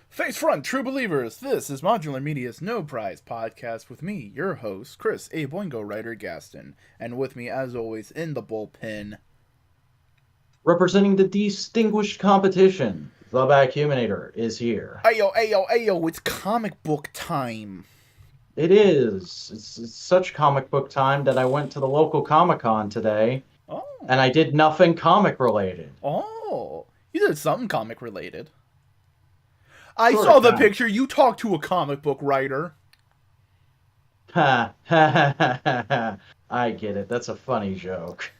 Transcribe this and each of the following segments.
Face front, true believers. This is Modular Media's No Prize podcast with me, your host, Chris, a Boingo writer, Gaston, and with me, as always, in the bullpen. Representing the distinguished competition, the Vacuuminator is here. Ayo, ayo, ayo! It's comic book time. It is. It's such comic book time that I went to the local Comic-Con today, Oh, and I did nothing comic related. you did something comic related. I Sort saw of the kind. picture. You talked to a comic book writer. Ha ha ha ha ha. I get it. That's a funny joke.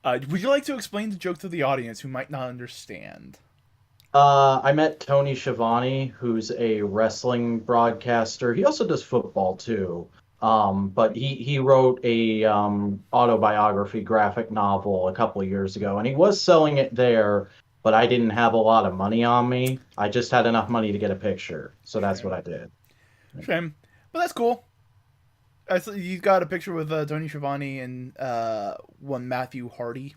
Would you like to explain the joke to the audience who might not understand? I met Tony Schiavone, who's a wrestling broadcaster. He also does football too. But he wrote a autobiography graphic novel a couple of years ago, and he was selling it there, but I didn't have a lot of money on me. I just had enough money to get a picture, so that's what Shame. I did. Shame. But that's cool. I saw you got a picture with Tony Schiavone and one Matthew Hardy.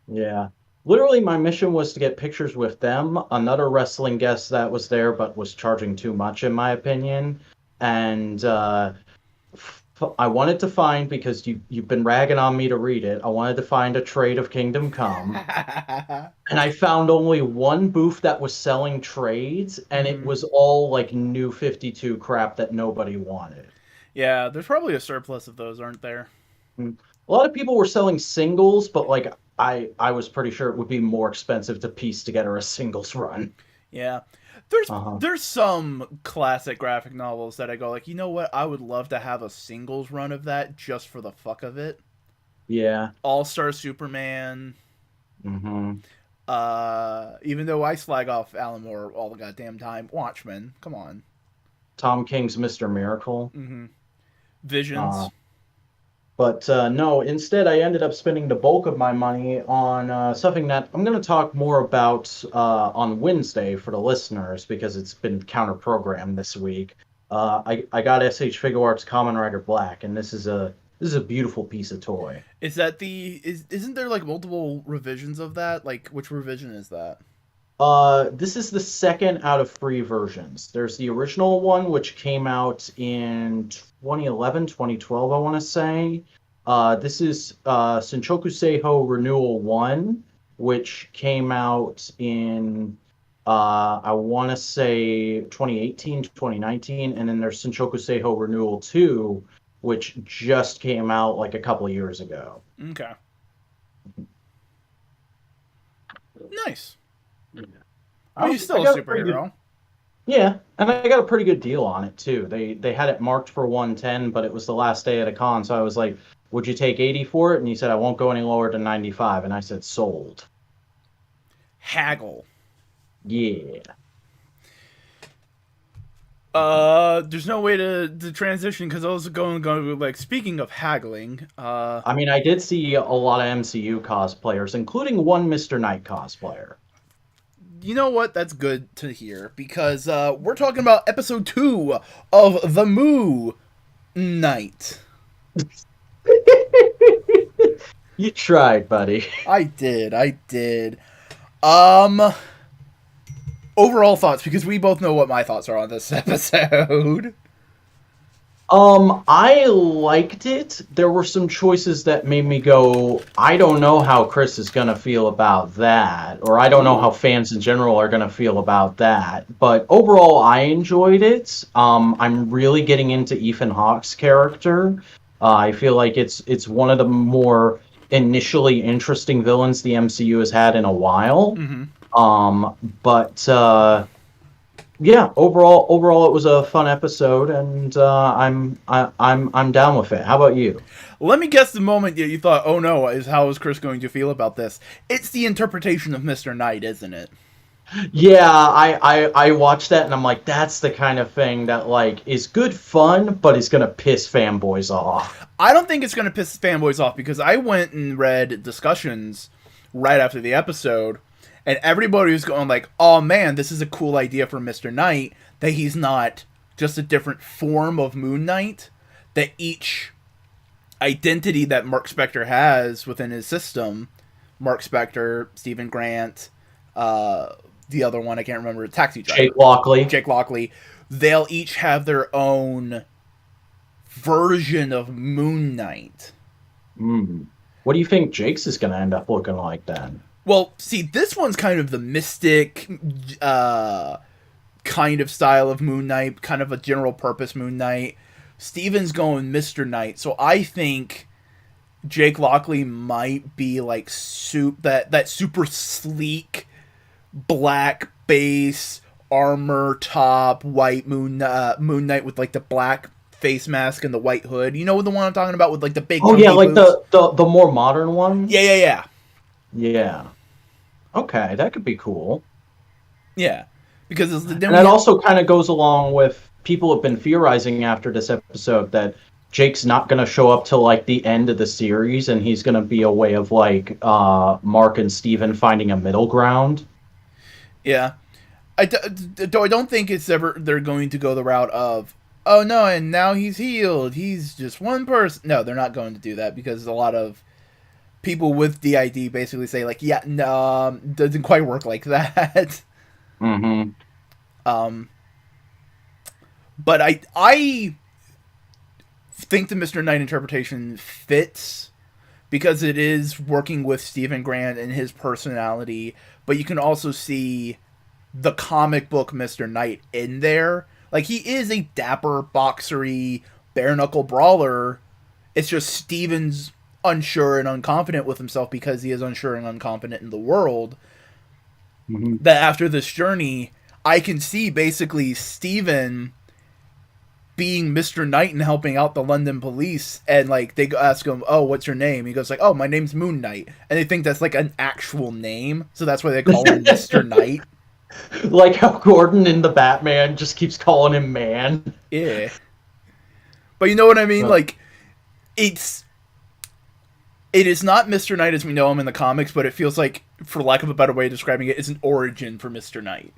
Yeah. Literally, my mission was to get pictures with them, another wrestling guest that was there but was charging too much, in my opinion. And I wanted to find, because you've been ragging on me to read it, I wanted to find a trade of Kingdom Come. And I found only one booth that was selling trades, and it Mhm. was all like new 52 crap that nobody wanted. Yeah, there's probably a surplus of those, aren't there? A lot of people were selling singles, but like I was pretty sure it would be more expensive to piece together a singles run. Yeah. There's Uh-huh. there's some classic graphic novels that I go like, you know what? I would love to have a singles run of that just for the fuck of it. Yeah. All-Star Superman. Hmm. Even though I slag off Alan Moore all the goddamn time, Watchmen. Come on. Tom King's Mr. Miracle. Mm-hmm. Uh, Visions. but no, instead I ended up spending the bulk of my money on something that I'm going to talk more about on Wednesday for the listeners because it's been counter-programmed this week. I got SH Figure Arts Kamen Rider Black, and this is a beautiful piece of toy. Is that isn't there like multiple revisions of that? Like which revision is that? This is the second out of three versions. There's the original one, which came out in 2011, 2012, I want to say. This is Senchoku Seiho Renewal 1, which came out in, I want to say 2018, 2019. And then there's Senchoku Seiho Renewal 2, which just came out like a couple of years ago. Okay. Nice. Yeah. I mean, he's I still a got a pretty good. superhero. Yeah, and I got a pretty good deal on it too. They had it marked for 110, but it was the last day at a con, so I was like, "Would you take 80 for it?" And he said, "I won't go any lower than 95." And I said, "Sold." Haggle. Yeah. There's no way to transition because I was going like speaking of haggling. I mean, I did see a lot of MCU cosplayers, including one Mr. Knight cosplayer. You know what? That's good to hear because we're talking about episode 2 of the Moo Night. You tried, buddy. I did. Um, Overall thoughts because we both know what my thoughts are on this episode. I liked it. There were some choices that made me go, I don't know how Chris is gonna feel about that, or I don't know how Ooh. fans in general are gonna feel about that. But overall, I enjoyed it. I'm really getting into Ethan Hawke's character. I feel like it's one of the more initially interesting villains the MCU has had in a while. Mm-hmm. But yeah, overall, it was a fun episode, and I'm down with it. How about you? Let me guess the moment you thought, oh no, how is Chris going to feel about this? It's the interpretation of Mr. Knight, isn't it? Yeah, I watched that, and I'm like, that's the kind of thing that like is good fun, but is gonna piss fanboys off. I don't think it's going to piss fanboys off because I went and read discussions right after the episode, and everybody was going like, "Oh man, this is a cool idea for Mr. Knight that he's not just a different form of Moon Knight. That each identity that Mark Spector has within his system, Mark Spector, Stephen Grant, uh, the other one? I can't remember. Taxi driver. Jake Lockley. Jake Lockley. They'll each have their own version of Moon Knight. What do you think Jake's is going to end up looking like then? Well, see, this one's kind of the mystic kind of style of Moon Knight, kind of a general purpose Moon Knight. Steven's going Mr. Knight, so I think Jake Lockley might be like that super sleek black base armor top white Moon Knight with like the black face mask and the white hood. You know the one I'm talking about with like the big. Oh yeah, like the more modern one. Yeah. Okay, that could be cool. Yeah, because and that also kind of goes along with people have been theorizing after this episode that Jake's not going to show up till like the end of the series, and he's going to be a way of like Mark and Steven finding a middle ground. Yeah, I don't think they're going to go the route of, oh no, and now he's healed. He's just one person. No, they're not going to do that because a lot of people with DID basically say like, yeah, no, doesn't quite work like that. But I think the Mr. Knight interpretation fits because it is working with Stephen Grant and his personality, but you can also see the comic book Mr. Knight in there. Like, he is a dapper, boxery, bare-knuckle brawler. It's just Steven's unsure and unconfident with himself because he is unsure and unconfident in the world. That after this journey, I can see basically Steven being Mr. Knight and helping out the London police, and like they ask him, oh, what's your name? He goes like, oh, my name's Moon Knight, and they think that's like an actual name, so that's why they call him Mr. Knight. Like how Gordon in the Batman just keeps calling him man. Yeah. But you know what I mean? Like, it is not Mr. Knight as we know him in the comics, but it feels like, for lack of a better way of describing it, it's an origin for Mr. Knight.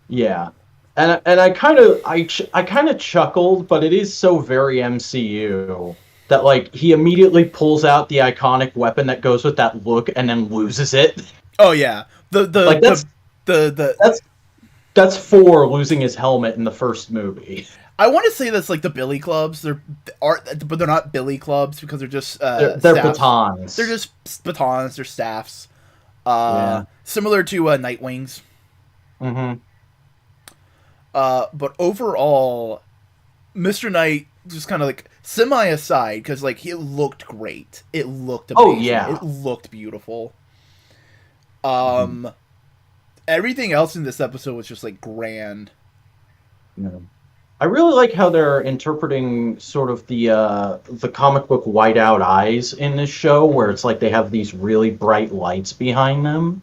Yeah. And I kind of chuckled, but it is so very MCU that like he immediately pulls out the iconic weapon that goes with that look and then loses it. Oh yeah, that's for losing his helmet in the first movie. I want to say that's like the billy clubs. But they're not billy clubs because they're just they're batons. They're just batons. They're staffs. Yeah. Similar to Nightwings. But overall, Mr. Knight just kind of like semi-aside because like it looked great. It looked amazing. Oh yeah, it looked beautiful. Everything else in this episode was just like grand. Yeah. I really like how they're interpreting sort of the comic book whiteout eyes in this show, where it's like they have these really bright lights behind them.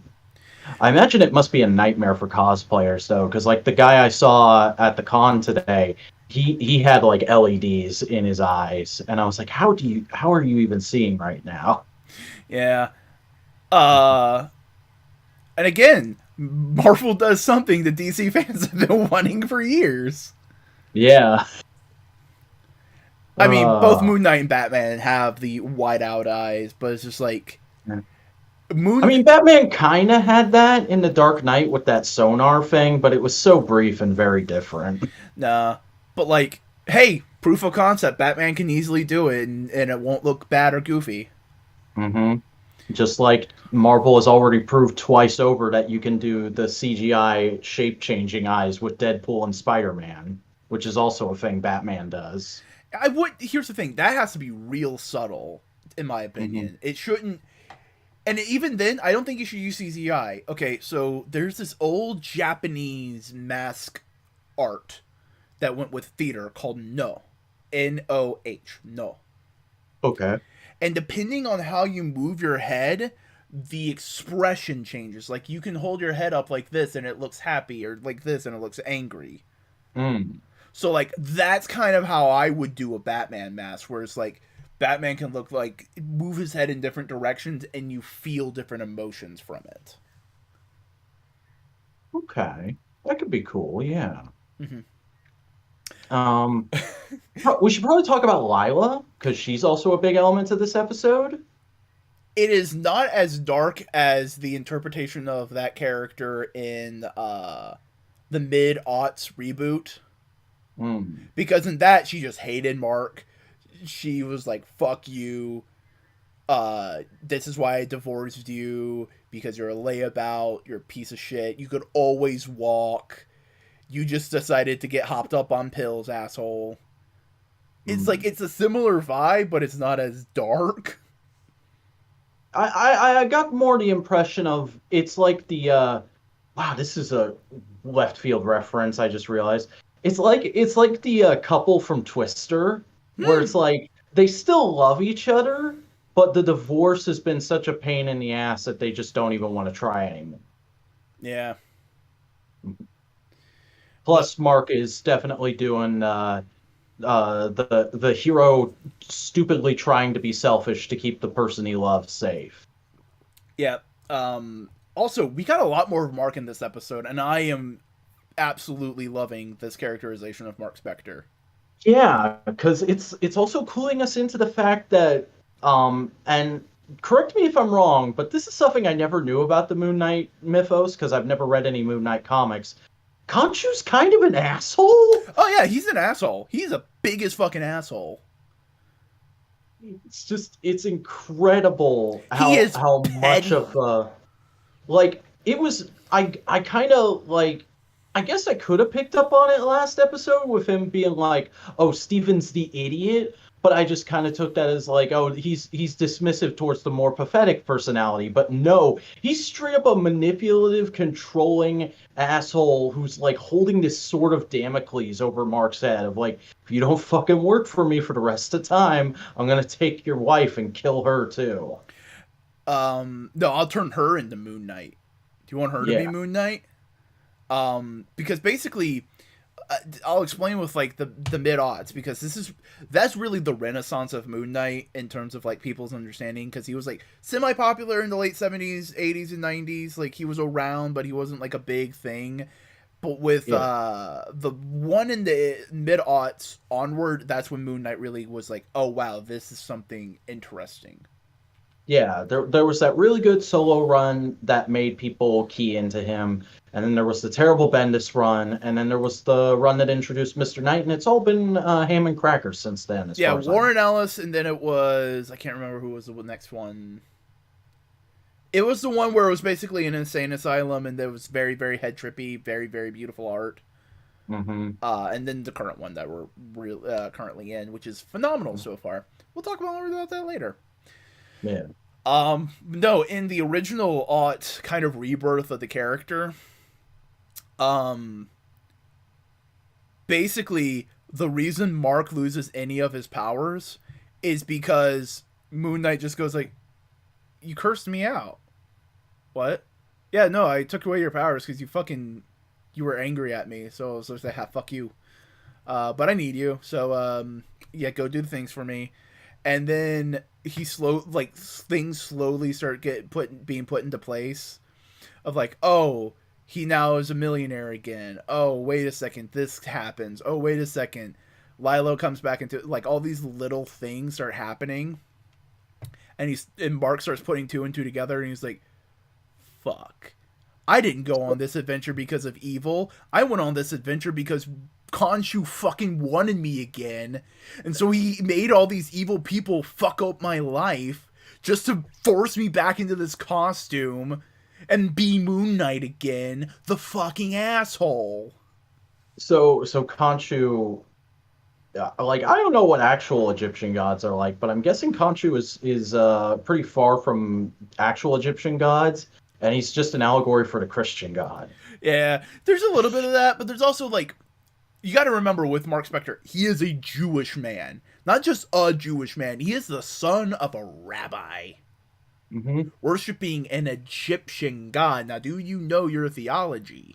I imagine it must be a nightmare for cosplayers, though, because like the guy I saw at the con today, he had like LEDs in his eyes, and I was like, how are you even seeing right now? Yeah. And again, Marvel does something that DC fans have been wanting for years. Yeah. I mean, both Moon Knight and Batman have the whiteout eyes, but it's just like... Batman kind of had that in The Dark Knight with that sonar thing, but it was so brief and very different. Nah, but like, hey, proof of concept, Batman can easily do it, and it won't look bad or goofy. Just like Marvel has already proved twice over that you can do the CGI shape-changing eyes with Deadpool and Spider-Man, which is also a thing Batman does. Here's the thing, that has to be real subtle, in my opinion. It shouldn't... And even then, I don't think you should use CGI. Okay, so there's this old Japanese mask art that went with theater called No. N-O-H. No. Okay. And depending on how you move your head, the expression changes. Like, you can hold your head up like this and it looks happy, or like this and it looks angry. So, like, that's kind of how I would do a Batman mask, where it's like, Batman can look like, move his head in different directions and you feel different emotions from it. Okay. That could be cool, yeah. We should probably talk about Lila, because she's also a big element to this episode. It is not as dark as the interpretation of that character in the mid-aughts reboot. Because in that, she just hated Mark. She was like, fuck you. This is why I divorced you. Because you're a layabout. You're a piece of shit. You could always walk. You just decided to get hopped up on pills, asshole. It's like, it's a similar vibe, but it's not as dark. I got more the impression of, it's like the, wow, this is a left field reference, I just realized. It's like the couple from Twister, where it's like, they still love each other, but the divorce has been such a pain in the ass that they just don't even want to try anymore. Yeah. Plus, Mark is definitely doing the hero stupidly trying to be selfish to keep the person he loves safe. Yeah. Also, we got a lot more of Mark in this episode, and I am absolutely loving this characterization of Mark Spector. Yeah, because it's also cluing us into the fact that, and correct me if I'm wrong, but this is something I never knew about the Moon Knight mythos, because I've never read any Moon Knight comics. Khonshu's kind of an asshole? Oh yeah, he's an asshole. He's a biggest fucking asshole. It's incredible how much of like, it was, I kind of, like, I guess I could have picked up on it last episode with him being like, oh, Steven's the idiot, but I just kind of took that as like, oh, he's dismissive towards the more pathetic personality. But no, he's straight up a manipulative, controlling asshole who's like holding this sword of Damocles over Mark's head of like, if you don't fucking work for me for the rest of the time, I'm gonna take your wife and kill her too. No, I'll turn her into Moon Knight. Do you want her to be Moon Knight? Because basically, I'll explain with like the mid-aughts, because that's really the renaissance of Moon Knight in terms of like people's understanding, because he was like semi-popular in the late 70s, 80s, and 90s. Like, he was around, but he wasn't like a big thing. But with the one in the mid-aughts onward, that's when Moon Knight really was like, oh wow, this is something interesting. Yeah, there was that really good solo run that made people key into him, and then there was the terrible Bendis run, and then there was the run that introduced Mr. Knight, and it's all been ham and crackers since then. Yeah, Warren Ellis, and then it was, I can't remember who was the next one. It was the one where it was basically an insane asylum, and there was very, very head trippy, very, very beautiful art. And then the current one that we're currently in, which is phenomenal so far. We'll talk more about that later. Yeah. No, in the original aught kind of rebirth of the character, basically the reason Mark loses any of his powers is because Moon Knight just goes like, you cursed me out. What? Yeah, no, I took away your powers because you were angry at me, so I was just like, fuck you. But I need you, so yeah, go do the things for me. And then things slowly start being put into place of like, oh, he now is a millionaire again. Oh, wait a second, this happens. Oh, wait a second, Lilo comes back into, like, all these little things start happening, and Mark starts putting two and two together, and he's like, fuck, I didn't go on this adventure because of evil. I went on this adventure because Khonshu fucking wanted me again, and so he made all these evil people fuck up my life just to force me back into this costume and be Moon Knight again, the fucking asshole. So Khonshu, like, I don't know what actual Egyptian gods are like, but I'm guessing Khonshu is pretty far from actual Egyptian gods, and he's just an allegory for the Christian god. Yeah, there's a little bit of that, but there's also, like, you got to remember with Mark Spector, he is a Jewish man. Not just a Jewish man. He is the son of a rabbi. Worshipping an Egyptian god. Now, do you know your theology?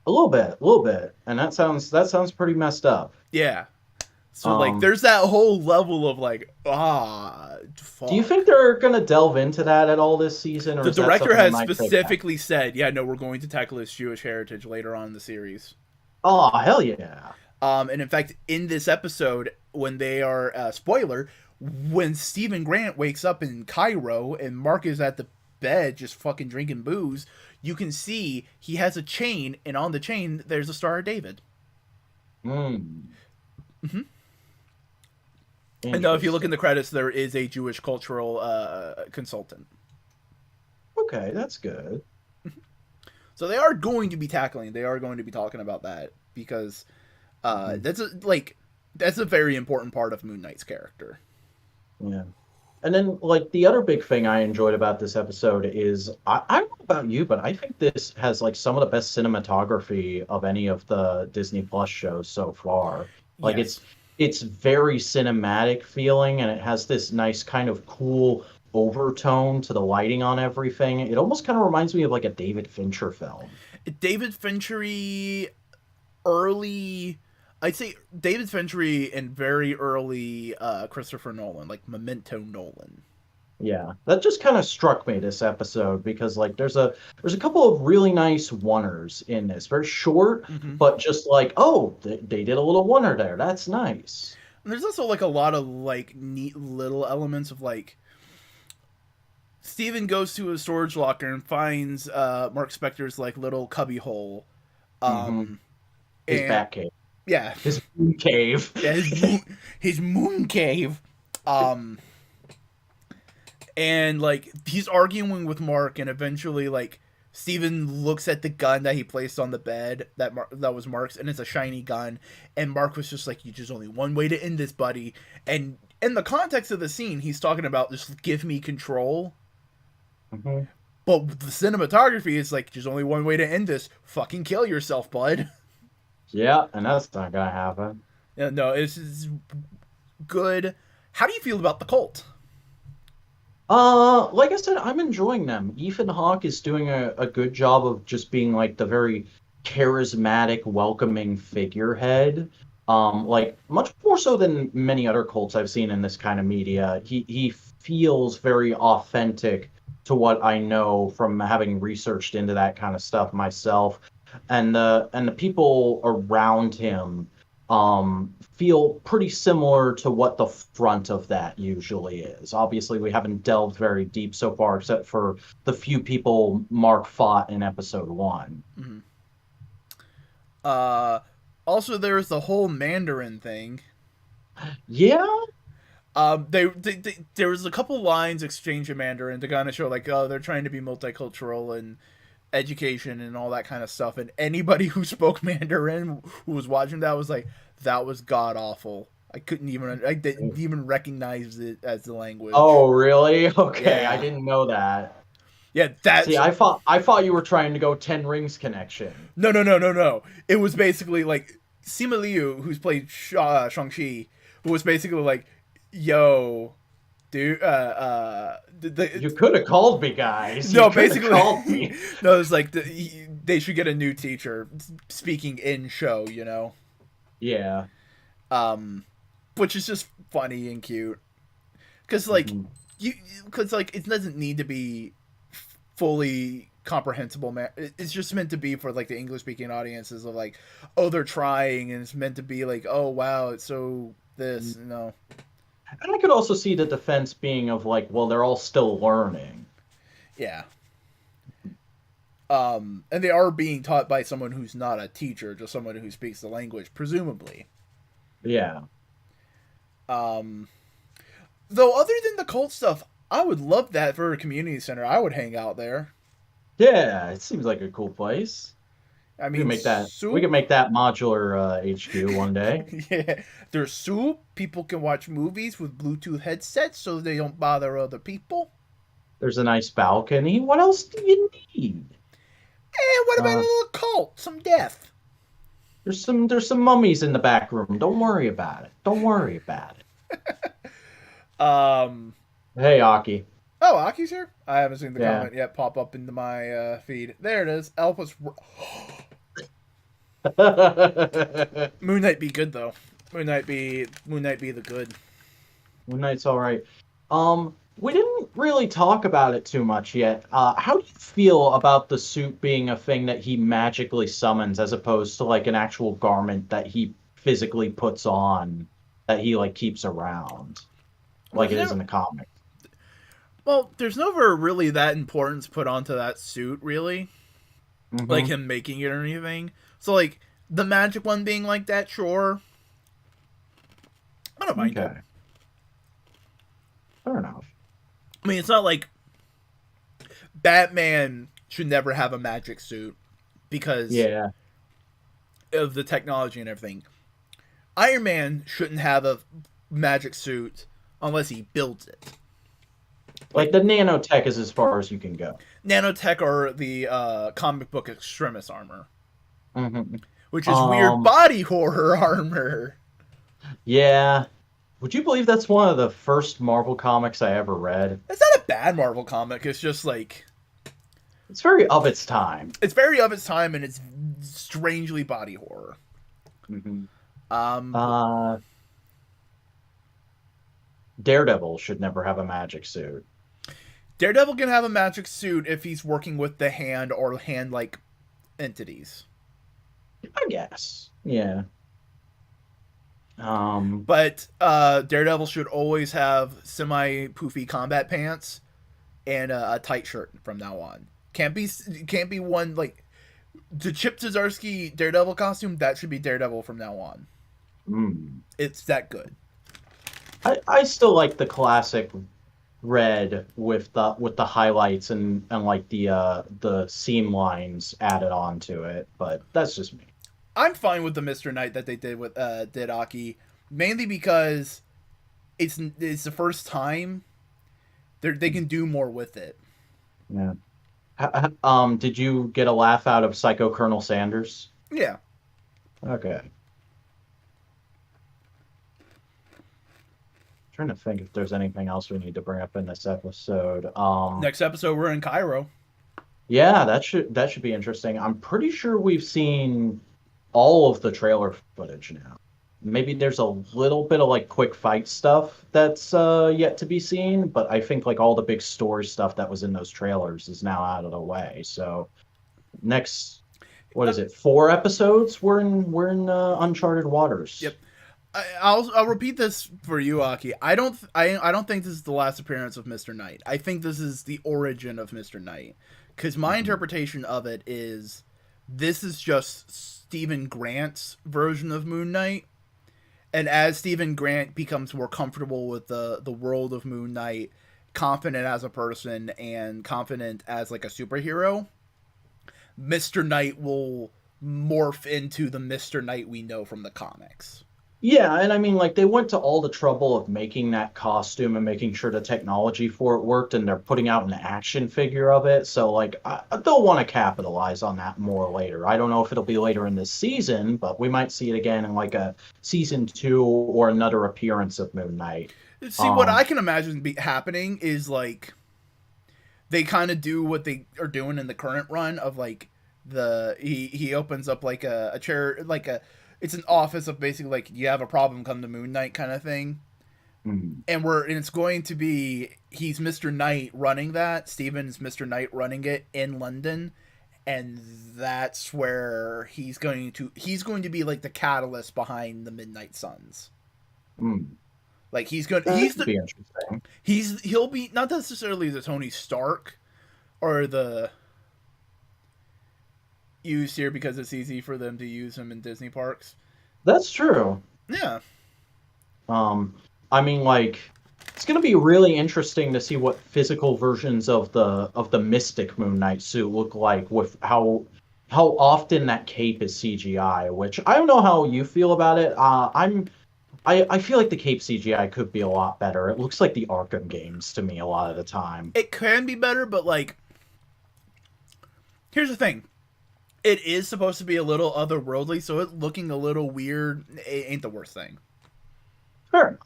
A little bit. And that sounds pretty messed up. Yeah. So, like, there's that whole level of, like, fuck. Do you think they're going to delve into that at all this season? Or the director has specifically said, yeah, no, we're going to tackle his Jewish heritage later on in the series. Oh, hell yeah. And in fact, in this episode, when they are, spoiler, when Stephen Grant wakes up in Cairo and Mark is at the bed just fucking drinking booze, you can see he has a chain, and on the chain there's a Star of David. Mm. Mm-hmm. And if you look in the credits, there is a Jewish cultural consultant. Okay, that's good. So they are going to be talking about that, because that's a very important part of Moon Knight's character. Yeah. And then, like, the other big thing I enjoyed about this episode is, I don't know about you, but I think this has, like, some of the best cinematography of any of the Disney Plus shows so far. Like, Yes. it's very cinematic feeling, and it has this nice kind of cool overtone to the lighting on everything. It almost kind of reminds me of, like, a David Fincher film. David Finchery early... I'd say David Finchery and very early Christopher Nolan, like Memento Nolan. Yeah, that just kind of struck me this episode, because like there's a couple of really nice oneers in this. Very short, but just like, oh, they did a little oneer there. That's nice. And there's also like a lot of like neat little elements of like Steven goes to a storage locker and finds Mark Spector's like little cubby hole. His bat cave. Yeah. His moon cave. Yeah, his moon cave. And like he's arguing with Mark, and eventually like Steven looks at the gun that he placed on the bed that was Mark's, and it's a shiny gun, and Mark was just like, "There's only one way to end this, buddy." And in the context of the scene, he's talking about just give me control. But the cinematography is like, "There's only one way to end this. Fucking kill yourself, bud." Yeah, and that's not gonna happen. Yeah, no, it's good. How do you feel about the cult? Like I said, I'm enjoying them. Ethan Hawke is doing a good job of just being like the very charismatic, welcoming figurehead. Like much more so than many other cults I've seen in this kind of media. He feels very authentic to what I know from having researched into that kind of stuff myself. And the people around him feel pretty similar to what the front of that usually is. Obviously, we haven't delved very deep so far, except for the few people Mark fought in episode 1. Also, there's the whole Mandarin thing. Yeah. There was a couple lines exchanged in Mandarin to kind of show like, oh, they're trying to be multicultural and education and all that kind of stuff, and anybody who spoke Mandarin who was watching that was like, that was god awful. I didn't even recognize it as the language. Oh, really? Okay, Yeah. I didn't know that. Yeah, that's... See, I thought you were trying to go Ten Rings connection. No. It was basically like Sima Liu, who's played Shang-Chi, who was basically like, yo, dude, you could have called me, guys. No, you basically, called me. No, it's like they should get a new teacher speaking in show, you know. Yeah. Which is just funny and cute, because like it doesn't need to be fully comprehensible. It's just meant to be for like the English speaking audiences of like, oh, they're trying, and it's meant to be like, oh wow, it's so this, you know. And I could also see the defense being of like, well, they're all still learning. Yeah. And they are being taught by someone who's not a teacher, just someone who speaks the language, presumably. Yeah. Though other than the cult stuff, I would love that for a community center. I would hang out there. Yeah, it seems like a cool place. I mean, we can make that modular HQ one day. Yeah, there's soup. People can watch movies with Bluetooth headsets, so they don't bother other people. There's a nice balcony. What else do you need? What about a little cult? Some death. There's some mummies in the back room. Don't worry about it. Hey, Aki. Oh, Aki's here? I haven't seen the comment yet pop up into my feed. There it is. Elf Moon Knight be good though. Moon Knight be the good. Moon Knight's all right. We didn't really talk about it too much yet. How do you feel about the suit being a thing that he magically summons, as opposed to like an actual garment that he physically puts on that he like keeps around? Well, like it is in the comic. Well, there's never really that importance put onto that suit, really. Like Mm-hmm. him making it or anything. So, like, the magic one being like that, sure. I don't mind it. Okay, fair enough. I mean, it's not like Batman should never have a magic suit because Yeah, of the technology and everything. Iron Man shouldn't have a magic suit unless he builds it. like Like, the nanotech is as far as you can go. nanotech or the comic book extremis armor, Mm-hmm. which is weird body horror armor. Yeah. Would you believe that's one of the first Marvel comics I ever read? It's not a bad Marvel comic. It's just like It's very of its time. it's very of its time and it's strangely body horror. Mm-hmm. Um, Uh, Daredevil should never have a magic suit. Daredevil can have a magic suit if he's working with the hand or hand-like entities. I guess. Yeah. But Daredevil should always have semi-poofy combat pants and a tight shirt from now on. Can't be one like the Chip Zdarsky Daredevil costume. That should be Daredevil from now on. mm. It's that good. I still like the classic red with the highlights and like the seam lines added onto it, but that's just me. I'm fine with the Mr. Knight that they did with did Aki, mainly because it's the first time they can do more with it. Yeah. Did you get a laugh out of Psycho Colonel Sanders? Yeah. Okay. Trying to think if there's anything else we need to bring up in this episode. Next episode we're in Cairo. Yeah, that should be interesting. I'm pretty sure we've seen all of the trailer footage now. Maybe there's a little bit of like quick fight stuff that's yet to be seen, but I think like all the big story stuff that was in those trailers is now out of the way. So next, what is it? 4 episodes? We're in uncharted waters. Yep. I'll repeat this for you, Aki. I don't think this is the last appearance of Mr. Knight. I think this is the origin of Mr. Knight. Because my interpretation of it is this is just Stephen Grant's version of Moon Knight. And as Stephen Grant becomes more comfortable with the world of Moon Knight, confident as a person and confident as like a superhero, Mr. Knight will morph into the Mr. Knight we know from the comics. Yeah, and I mean, like, they went to all the trouble of making that costume and making sure the technology for it worked, and they're putting out an action figure of it. So, like, they'll want to capitalize on that more later. I don't know if it'll be later in this season, but we might see it again in, like, a season 2 or another appearance of Moon Knight. See, what I can imagine happening is, like, they kind of do what they are doing in the current run of, like, he opens up, like, a chair, like, it's an office of basically like you have a problem, come to Moon Knight kind of thing, and it's going to be he's Mr. Knight running that. Steven's Mr. Knight running it in London, and that's where he's going to be like the catalyst behind the Midnight Suns. Like he's be interesting. He'll be not necessarily the Tony Stark or the used here because it's easy for them to use him in Disney parks. That's true. Yeah. I mean, like, it's gonna be really interesting to see what physical versions of the Mystic Moon Knight suit look like with how often that cape is CGI. Which I don't know how you feel about it. I feel like the cape CGI could be a lot better. It looks like the Arkham games to me a lot of the time. It can be better, but like, here's the thing. It is supposed to be a little otherworldly, so it looking a little weird ain't the worst thing. Fair.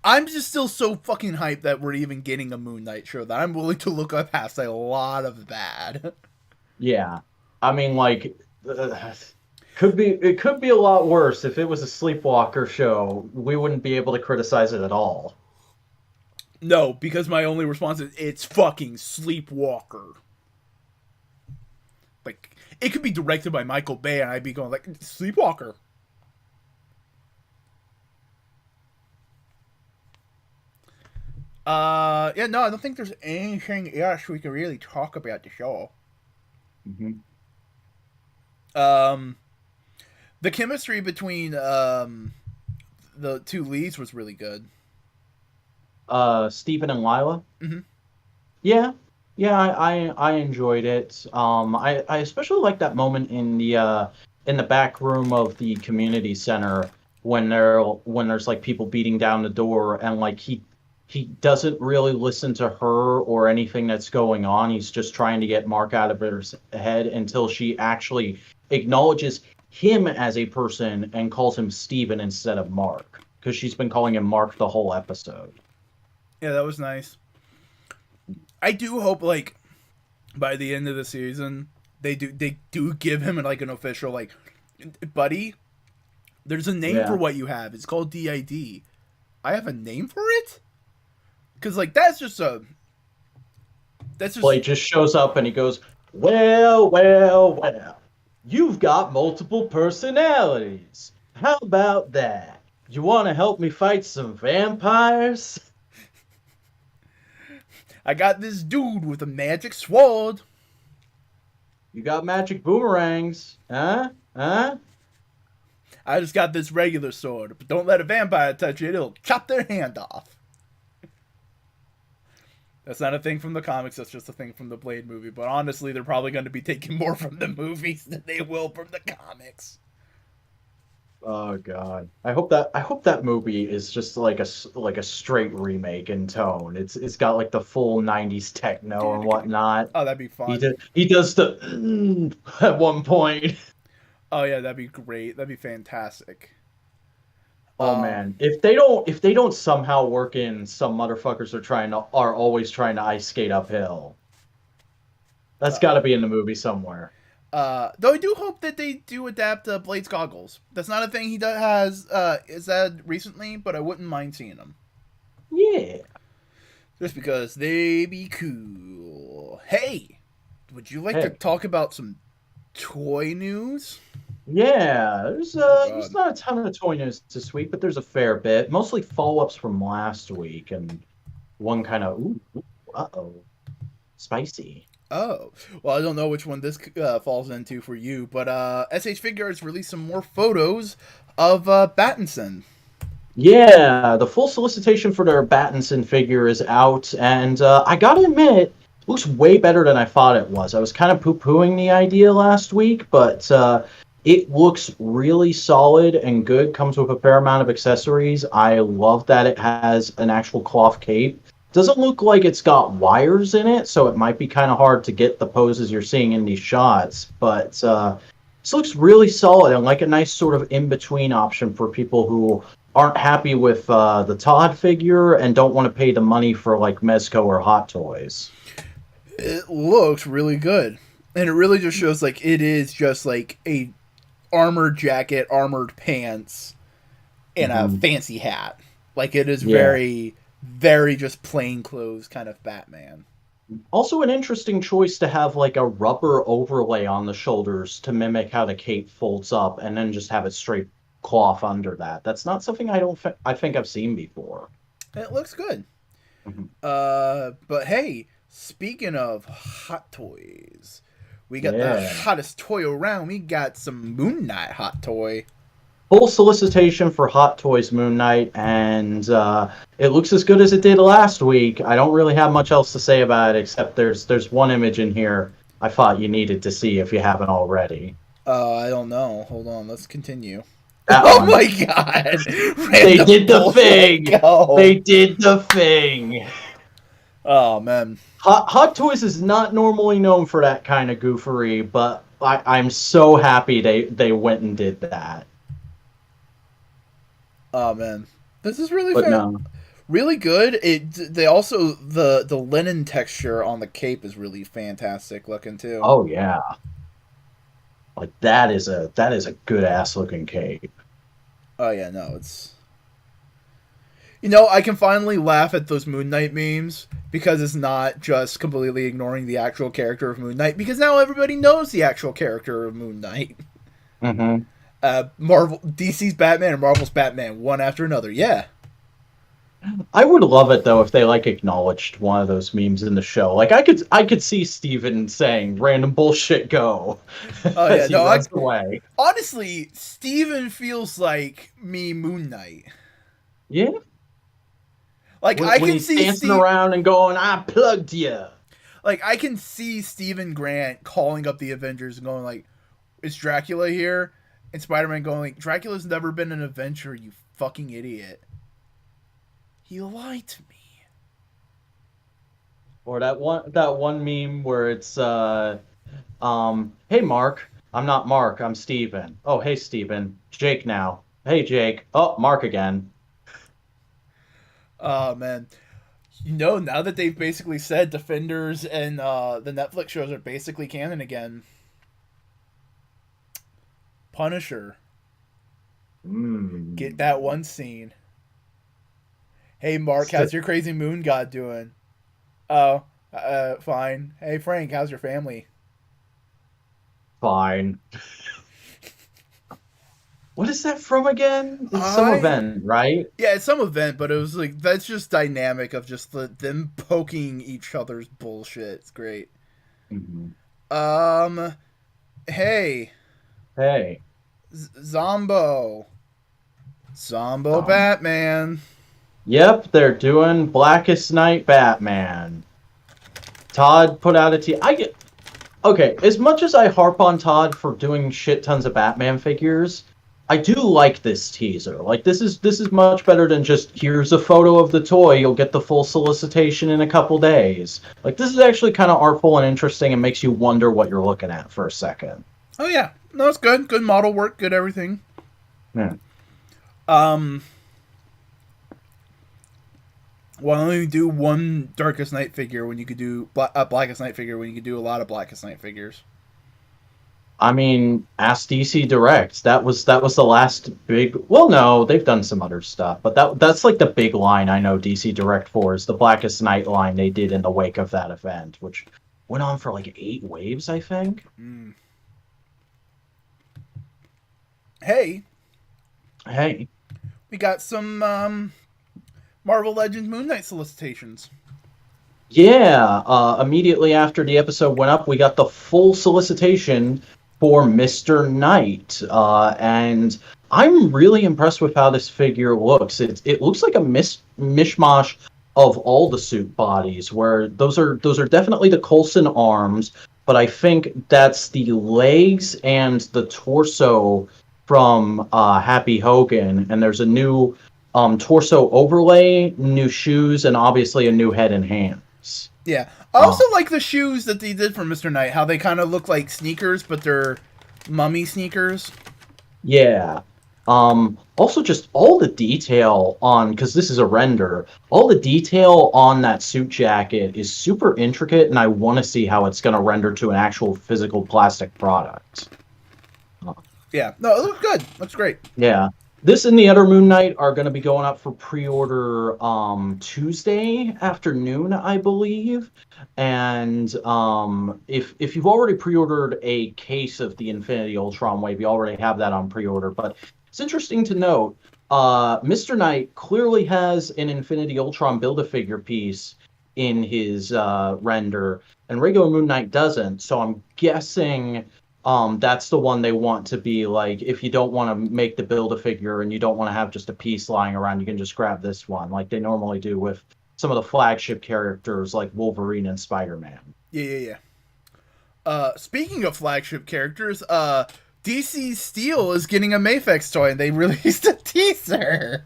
I'm just still so fucking hyped that we're even getting a Moon Knight show that I'm willing to look up past a lot of bad. Yeah, I mean, like, it could be a lot worse if it was a Sleepwalker show. We wouldn't be able to criticize it at all. No, because my only response is it's fucking Sleepwalker. Like, it could be directed by Michael Bay, and I'd be going like, Sleepwalker. Yeah, no, I don't think there's anything else we can really talk about the show. Mm-hmm. Um, the chemistry between the two leads was really good. Stephen and Lila. Mm-hmm. Yeah, yeah, I enjoyed it. I especially like that moment in the back room of the community center when there's like people beating down the door and like he doesn't really listen to her or anything that's going on. He's just trying to get Mark out of her head until she actually acknowledges him as a person and calls him Steven instead of Mark because she's been calling him Mark the whole episode. Yeah, that was nice. I do hope like by the end of the season they do give him like an official like, buddy, there's a name for what you have. It's called DID. I have a name for it? Because like that's just Well, he just shows up and he goes, well, you've got multiple personalities. How about that? You want to help me fight some vampires? I got this dude with a magic sword. You got magic boomerangs, huh? Huh? I just got this regular sword, but don't let a vampire touch it. It'll chop their hand off. That's not a thing from the comics. That's just a thing from the Blade movie. But honestly, they're probably going to be taking more from the movies than they will from the comics. Oh God! I hope that movie is just like a straight remake in tone. It's got like the full '90s techno and whatnot. Oh, that'd be fun. He does the at one point. Oh yeah, that'd be great. That'd be fantastic. Oh man, if they don't somehow work in some motherfuckers are always trying to ice skate uphill. That's got to be in the movie somewhere. Though I do hope that they do adapt Blade's goggles. That's not a thing he has said recently, but I wouldn't mind seeing them. Yeah. Just because they be cool. Hey, would you like to talk about some toy news? Yeah, there's not a ton of toy news this week, but there's a fair bit. Mostly follow-ups from last week, and one kind of spicy. Oh, well, I don't know which one this falls into for you, but SH Figuarts released some more photos of Battinson. Yeah, the full solicitation for their Battinson figure is out, and I gotta admit, it looks way better than I thought it was. I was kind of poo-pooing the idea last week, but it looks really solid and good. Comes with a fair amount of accessories. I love that it has an actual cloth cape. Doesn't look like it's got wires in it, so it might be kind of hard to get the poses you're seeing in these shots. But this looks really solid and like a nice sort of in-between option for people who aren't happy with the Todd figure and don't want to pay the money for like Mezco or Hot Toys. It looks really good. And it really just shows like it is just like a armored jacket, armored pants, and a fancy hat. Like it is very, very just plain clothes kind of Batman. Also an interesting choice to have like a rubber overlay on the shoulders to mimic how the cape folds up and then just have it straight cloth under that. That's not something I think I've seen before. It looks good. But hey, speaking of hot toys, we got the hottest toy around. We got some Moon Knight hot toy. Full solicitation for Hot Toys Moon Knight, and it looks as good as it did last week. I don't really have much else to say about it, except there's one image in here I thought you needed to see if you haven't already. I don't know. Hold on, let's continue. Oh my god! They did the thing! They did the thing! Oh, man. Hot Toys is not normally known for that kind of goofery, but I'm so happy they went and did that. Oh, man. This is really fun. Really good. They also the linen texture on the cape is really fantastic looking too. Oh yeah. Like that is a good ass looking cape. Oh yeah, no, it's I can finally laugh at those Moon Knight memes because it's not just completely ignoring the actual character of Moon Knight, because now everybody knows the actual character of Moon Knight. Mm-hmm. DC's Batman and Marvel's Batman, one after another. Yeah. I would love it though if they like acknowledged one of those memes in the show. Like I could see Steven saying random bullshit go Oh yeah, as he no, runs away. honestly, Steven feels like me Moon Knight. Yeah. Like I When can he's see dancing around and going, I plugged you. like I can see Stephen Grant calling up the Avengers and going like, "Is Dracula here?" And Spider-Man going like, "Dracula's never been an Avenger, you fucking idiot." He lied to me. Or that one meme where it's hey Mark, I'm not Mark, I'm Steven. Oh, hey Steven. Jake now. Hey Jake. Oh, Mark again. Oh man. Now that they've basically said Defenders and the Netflix shows are basically canon again. Punisher. Get that one scene. Hey Mark, how's your crazy moon god doing? Oh, fine. Hey Frank, how's your family? Fine. What is that from again? It's some I event, right? Yeah, it's some event, but it was like that's just dynamic of just them poking each other's bullshit. It's great. Mhm. Um, hey, Hey. Zombo, Zombo Um, Batman. yep, they're doing Blackest Night Batman. Todd put out a I get okay. As much as I harp on Todd for doing shit tons of Batman figures, I do like this teaser. Like this is much better than just here's a photo of the toy. You'll get the full solicitation in a couple days. Like this is actually kind of artful and interesting and makes you wonder what you're looking at for a second. Oh yeah, no, it's good. Good model work. Good everything. Yeah. Um, why don't you do one Darkest Night figure when you could do a Blackest Night figure when you could do a lot of Blackest Night figures? I mean, ask DC Direct. That was the last big. Well, no, they've done some other stuff, but that's like the big line I know DC Direct for is the Blackest Night line they did in the wake of that event, which went on for like 8 waves, I think. Mm. Hey, Hey, we got some Marvel Legends Moon Knight solicitations. yeah. Immediately after the episode went up, we got the full solicitation for Mr. Knight, and I'm really impressed with how this figure looks. It looks like a mishmash of all the suit bodies, where those are definitely the Coulson arms, but I think that's the legs and the torso from Happy Hogan, and there's a new torso overlay, new shoes, and obviously a new head and hands. Yeah. I also like the shoes that they did for Mr. Knight, how they kind of look like sneakers, but they're mummy sneakers. Yeah. Also, just all the detail on, because this is a render, all the detail on that suit jacket is super intricate, and I want to see how it's going to render to an actual physical plastic product. Yeah. No, it looks good. Looks great. Yeah. This and the other Moon Knight are going to be going up for pre-order Tuesday afternoon, I believe. And if you've already pre-ordered a case of the Infinity Ultron wave, you already have that on pre-order. But it's interesting to note, Mr. Knight clearly has an Infinity Ultron Build-A-Figure piece in his render, and regular Moon Knight doesn't. So I'm guessing that's the one they want to be like, if you don't want to make the Build-A-Figure and you don't want to have just a piece lying around, you can just grab this one, like they normally do with some of the flagship characters like Wolverine and Spider-Man. Yeah. Speaking of flagship characters, DC Steel is getting a Mafex toy, and they released a teaser.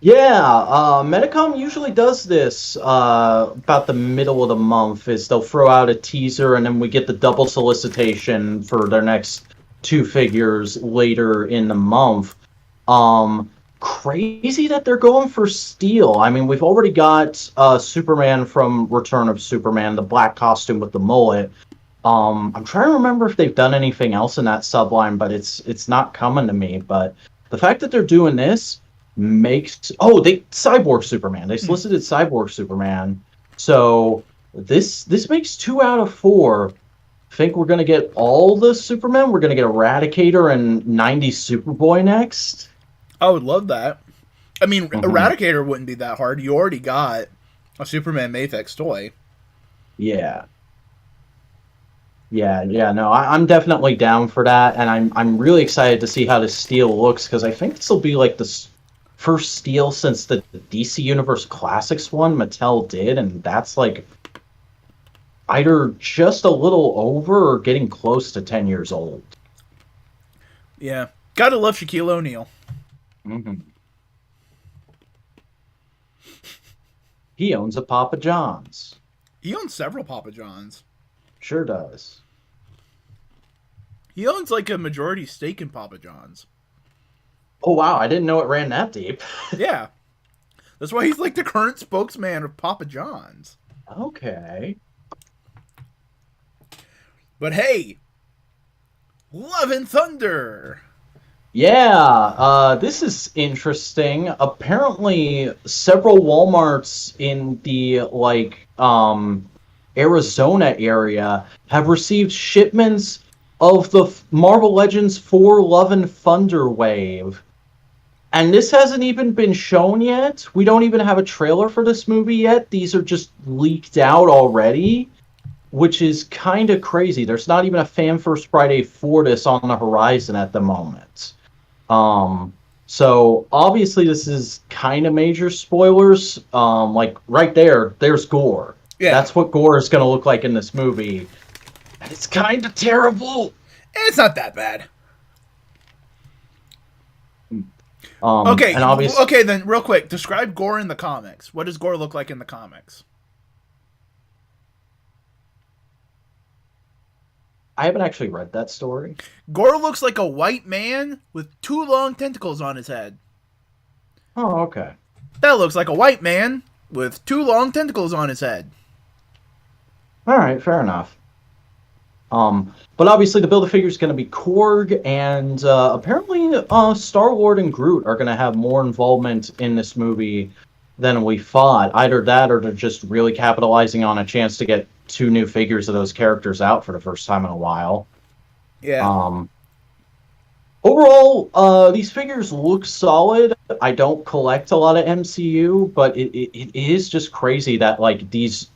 Yeah, Medicom usually does this about the middle of the month. Is they'll throw out a teaser and then we get the double solicitation for their next two figures later in the month. Crazy that they're going for Steel. I mean, we've already got Superman from Return of Superman, the black costume with the mullet. I'm trying to remember if they've done anything else in that subline, but it's not coming to me. But the fact that they're doing this makes they Cyborg Superman. They solicited Cyborg Superman. So this makes 2 out of 4. Think we're gonna get all the Supermen? We're gonna get Eradicator and 90s Superboy next? I would love that. I mean, Eradicator wouldn't be that hard. You already got a Superman Mafex toy. Yeah. Yeah, no, I'm definitely down for that, and I'm really excited to see how this Steel looks, because I think this will be like the first Steel since the DC Universe Classics one Mattel did, and that's like either just a little over or getting close to 10 years old. Yeah. Gotta love Shaquille O'Neal. He owns a Papa John's. He owns several Papa John's. Sure does. He owns like a majority stake in Papa John's. Oh, wow. I didn't know it ran that deep. Yeah. That's why he's like the current spokesman of Papa John's. Okay. But hey, Love and Thunder. Yeah, this is interesting. Apparently, several Walmarts in the, Arizona area have received shipments of the Marvel Legends 4 Love and Thunder wave. And this hasn't even been shown yet. We don't even have a trailer for this movie yet. These are just leaked out already, which is kind of crazy. There's not even a Fan First Friday for this on the horizon at the moment. So obviously this is kind of major spoilers. Right there's gore. Yeah. That's what gore is going to look like in this movie. It's kind of terrible. It's not that bad. Okay, and obviously, okay, then real quick, describe gore in the comics. What does gore look like in the comics? I haven't actually read that story. Gore looks like a white man with 2 long tentacles on his head. Oh, okay. That looks like a white man with 2 long tentacles on his head. All right, fair enough. But obviously the Build-A-Figure is going to be Korg, and apparently Star-Lord and Groot are going to have more involvement in this movie than we thought. Either that, or they're just really capitalizing on a chance to get 2 new figures of those characters out for the first time in a while. Yeah. Overall, these figures look solid. I don't collect a lot of MCU, but it is just crazy that these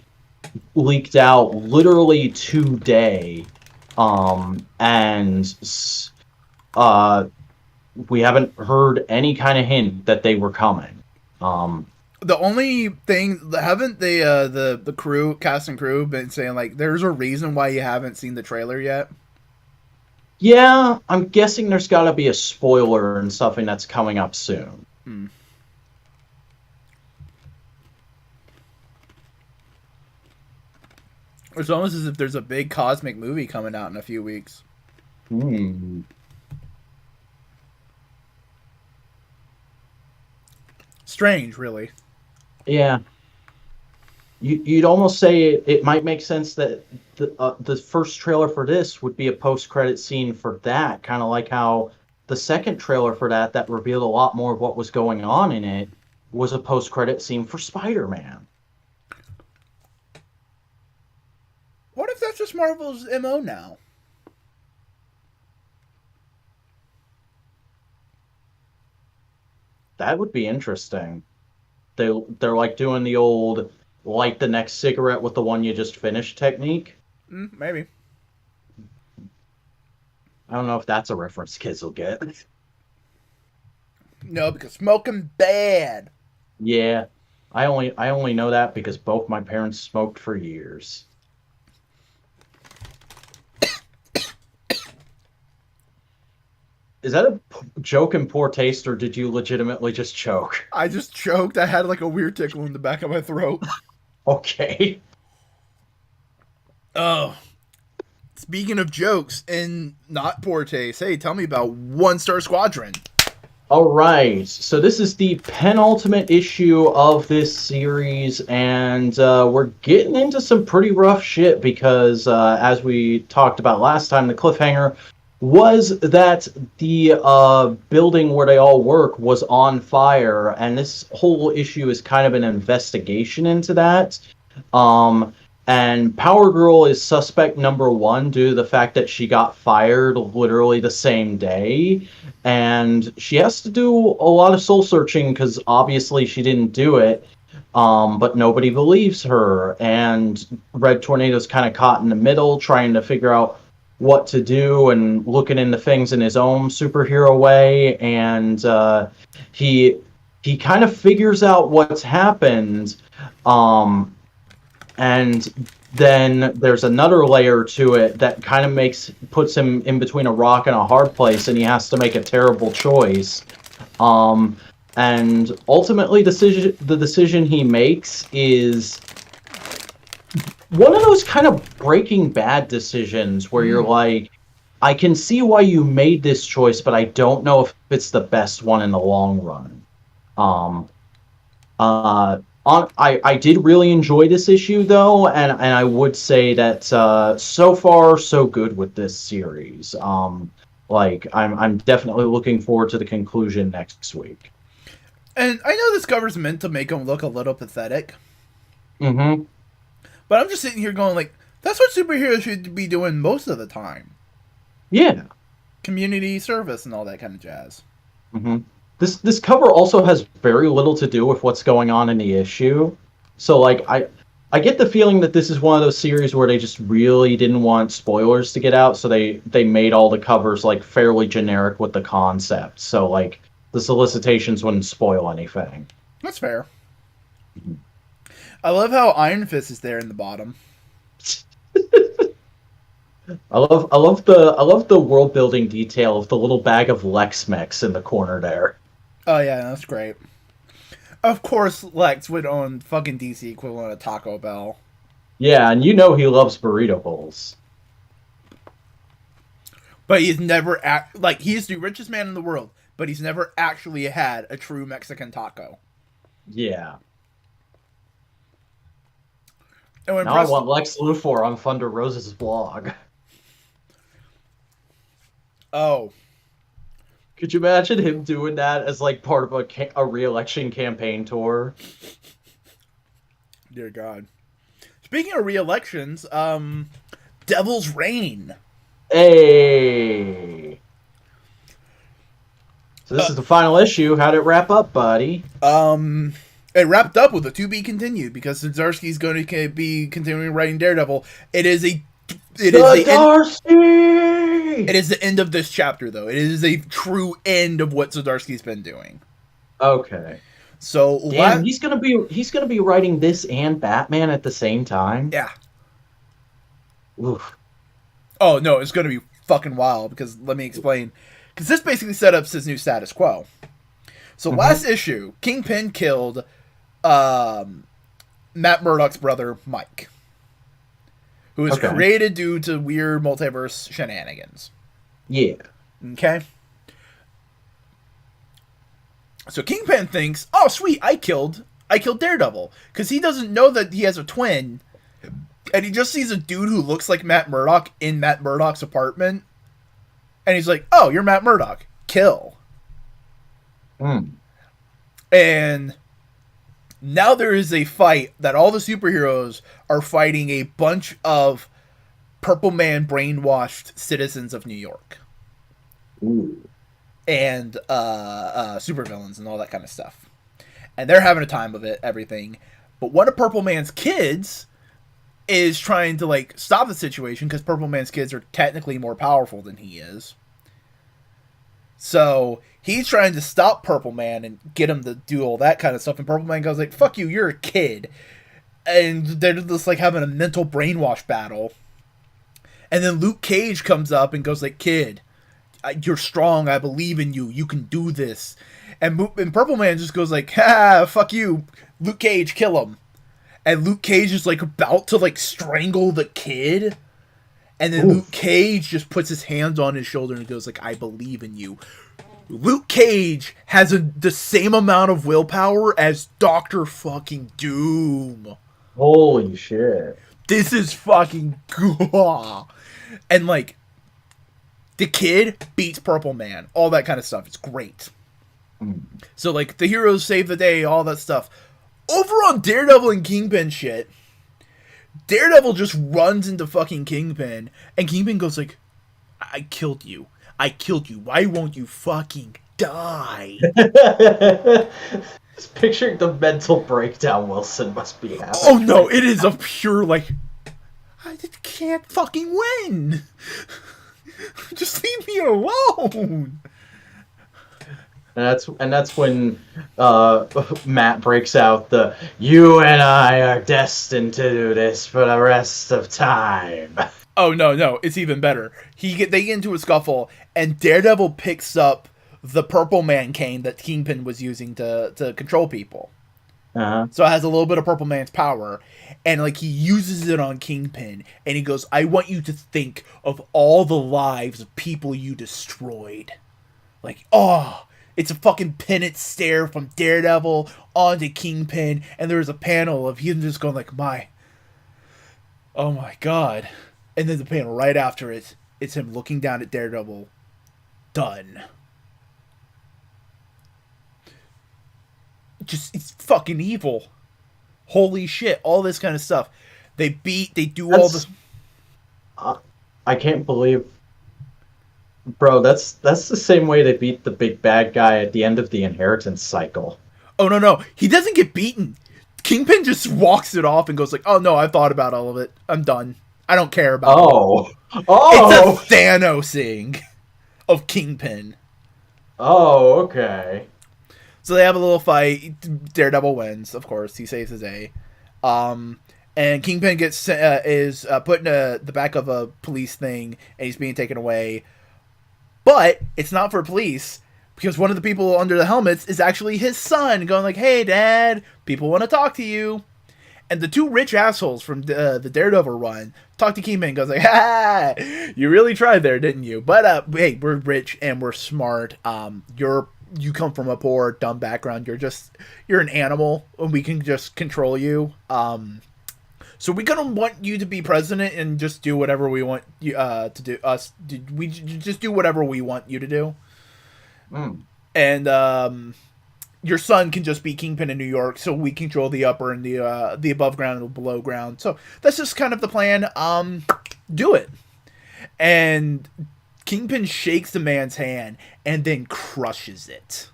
leaked out literally today, and we haven't heard any kind of hint that they were coming. The only thing, haven't the crew, cast and crew, been saying there's a reason why you haven't seen the trailer yet? Yeah, I'm guessing there's got to be a spoiler and something that's coming up soon. It's almost as if there's a big cosmic movie coming out in a few weeks. Strange, really. Yeah. You'd almost say it might make sense that the first trailer for this would be a post-credit scene for that, kind of like how the second trailer for that revealed a lot more of what was going on in it was a post-credit scene for Spider-Man. What if that's just Marvel's MO now? That would be interesting. They're doing the old light the next cigarette with the one you just finished technique. Maybe. I don't know if that's a reference kids will get. No, because smoking bad. Yeah, I only know that because both my parents smoked for years. Is that a joke in poor taste, or did you legitimately just choke? I just choked. I had a weird tickle in the back of my throat. Okay. Oh. Speaking of jokes and not poor taste, hey, tell me about One Star Squadron. All right. So this is the penultimate issue of this series, and we're getting into some pretty rough shit because, as we talked about last time, the cliffhanger was that the building where they all work was on fire, and this whole issue is kind of an investigation into that. And Power Girl is suspect number one due to the fact that she got fired literally the same day. And she has to do a lot of soul searching because obviously she didn't do it. But nobody believes her. And Red Tornado's kind of caught in the middle, trying to figure out what to do and looking into things in his own superhero way. And he kind of figures out what's happened. And then there's another layer to it that kind of puts him in between a rock and a hard place, and he has to make a terrible choice. And ultimately, the decision he makes is one of those kind of Breaking Bad decisions where you're like, I can see why you made this choice, but I don't know if it's the best one in the long run. I did really enjoy this issue, though, and I would say that so far, so good with this series. I'm definitely looking forward to the conclusion next week. And I know this cover's meant to make him look a little pathetic. Mm-hmm. But I'm just sitting here going, like, that's what superheroes should be doing most of the time. Yeah. Community service and all that kind of jazz. Mm-hmm. This cover also has very little to do with what's going on in the issue. So, like, I get the feeling that this is one of those series where they just really didn't want spoilers to get out, so they made all the covers, like, fairly generic with the concept. So, like, the solicitations wouldn't spoil anything. That's fair. I love how Iron Fist is there in the bottom. I love the world building detail of the little bag of Lex Mex in the corner there. Oh yeah, that's great. Of course, Lex would own fucking DC equivalent of Taco Bell. Yeah, and you know he loves burrito bowls. But he's never he's the richest man in the world, but he's never actually had a true Mexican taco. Yeah. And now I want Lex Luthor on Thunder Rose's blog. Oh. Could you imagine him doing that as, like, part of a re-election campaign tour? Dear God. Speaking of re-elections, Devil's Reign. Hey! So this is the final issue. How'd it wrap up, buddy? It wrapped up with a to be continued because Zdarsky's going to be continuing writing Daredevil. It is the end of this chapter, though. It is a true end of what Zdarsky's been doing. Okay. So damn, he's gonna be writing this and Batman at the same time. Yeah. Oof. Oh no, it's gonna be fucking wild because let me explain. Because this basically set up his new status quo. So last issue, Kingpin killed Matt Murdock's brother Mike, who was created due to weird multiverse shenanigans. Yeah. Okay. So Kingpin thinks, oh sweet, I killed Daredevil, because he doesn't know that he has a twin, and he just sees a dude who looks like Matt Murdock in Matt Murdock's apartment, and he's like, oh, you're Matt Murdock, kill. And now there is a fight that all the superheroes are fighting a bunch of Purple Man brainwashed citizens of New York. Ooh. And supervillains and all that kind of stuff. And they're having a time of it, everything. But one of Purple Man's kids is trying to, like, stop the situation because Purple Man's kids are technically more powerful than he is. So he's trying to stop Purple Man and get him to do all that kind of stuff. And Purple Man goes like, fuck you, you're a kid. And they're just like having a mental brainwash battle. And then Luke Cage comes up and goes like, kid, you're strong. I believe in you. You can do this. And Purple Man just goes like, ha, fuck you. Luke Cage, kill him. And Luke Cage is like about to like strangle the kid. And then Luke Cage just puts his hands on his shoulder and goes like, I believe in you. Luke Cage has the same amount of willpower as Dr. fucking Doom. Holy shit. This is fucking good. And like, the kid beats Purple Man. All that kind of stuff. It's great. So like, the heroes save the day, all that stuff. Over on Daredevil and Kingpin shit, Daredevil just runs into fucking Kingpin, and Kingpin goes like, I killed you. I killed you. Why won't you fucking die? Just picturing the mental breakdown Wilson must be having. Oh no, it is a pure like, I can't fucking win. Just leave me alone. And that's when Matt breaks out the "You and I are destined to do this for the rest of time." Oh no, it's even better. They get into a scuffle, and Daredevil picks up the Purple Man cane that Kingpin was using to control people. Uh-huh. So it has a little bit of Purple Man's power, and like he uses it on Kingpin, and he goes, "I want you to think of all the lives of people you destroyed." Like, oh, it's a fucking pennant stare from Daredevil onto Kingpin, and there's a panel of him just going like, oh my god. And then the panel right after it, it's him looking down at Daredevil. Done. Just, it's fucking evil. Holy shit, all this kind of stuff. They do all this. I can't believe, bro. That's the same way they beat the big bad guy at the end of the Inheritance cycle. Oh no, he doesn't get beaten. Kingpin just walks it off and goes like, "Oh no, I thought about all of it. I'm done. I don't care about it." It's a Thanosing of Kingpin. Oh, okay. So they have a little fight. Daredevil wins, of course. He saves his A. And Kingpin is put in the back of a police thing, and he's being taken away. But it's not for police, because one of the people under the helmets is actually his son, going like, "Hey, Dad, people want to talk to you." And the two rich assholes from the Daredevil run talk to Kingpin and goes like, "Ha! You really tried there, didn't you? But hey, we're rich and we're smart. You come from a poor, dumb background. You're an animal, and we can just control you. So we're gonna want you to be president and just do whatever we want you to do. We just do whatever we want you to do. And your son can just be Kingpin in New York, so we control the upper and the above ground and the below ground. So that's just kind of the plan. Do it." And Kingpin shakes the man's hand and then crushes it.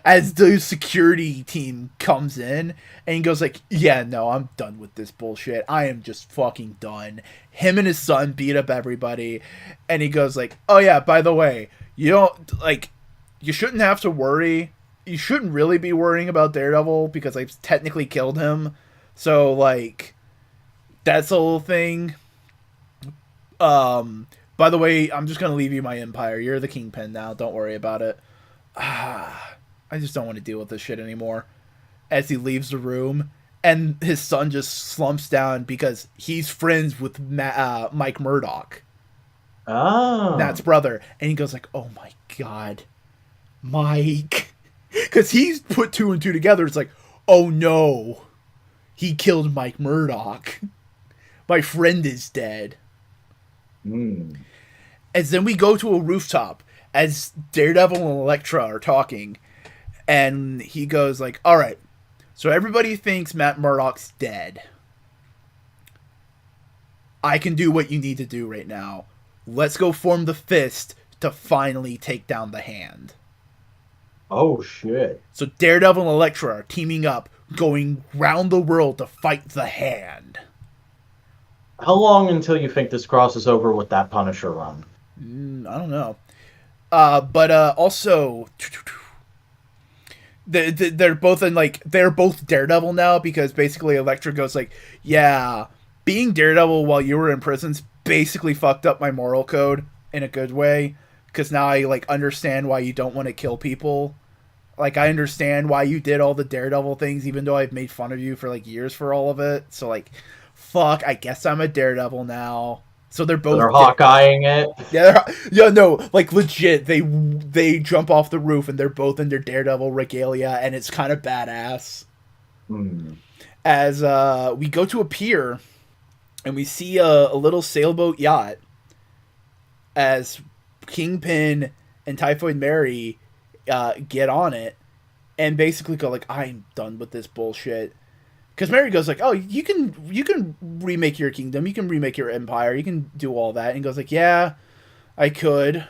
As the security team comes in, and he goes like, "Yeah, no, I'm done with this bullshit. I am just fucking done." Him and his son beat up everybody, and he goes like, "Oh yeah, by the way, you shouldn't have to worry. You shouldn't really be worrying about Daredevil because I've technically killed him. So like, that's a little thing. By the way, I'm just gonna leave you my empire. You're the Kingpin now. Don't worry about it." I just don't want to deal with this shit anymore. As he leaves the room, and his son just slumps down because he's friends with Mike Murdock. Oh. Matt's brother. And he goes like, "Oh my god, Mike." Because he's put two and two together. It's like, oh no, he killed Mike Murdock. My friend is dead. As then we go to a rooftop as Daredevil and Elektra are talking. And he goes like, "All right, so everybody thinks Matt Murdock's dead. I can do what you need to do right now. Let's go form the fist to finally take down the Hand." Oh, shit. So Daredevil and Elektra are teaming up, going round the world to fight the Hand. How long until you think this crosses over with that Punisher run? I don't know. But also... They're both they're both Daredevil now, because basically Elektra goes like, "Yeah, being Daredevil while you were in prison's basically fucked up my moral code in a good way, because now I understand why you don't want to kill people. Like, I understand why you did all the Daredevil things, even though I've made fun of you for years for all of it. So fuck, I guess I'm a Daredevil now." So they're both... They're Hawkeyeing it? Yeah, no, legit, they jump off the roof and they're both in their Daredevil regalia, and it's kind of badass. As we go to a pier, and we see a little sailboat yacht, as Kingpin and Typhoid Mary get on it, and basically go like, "I'm done with this bullshit." Because Mary goes like, "Oh, you can remake your kingdom, you can remake your empire, you can do all that." And goes like, "Yeah, I could,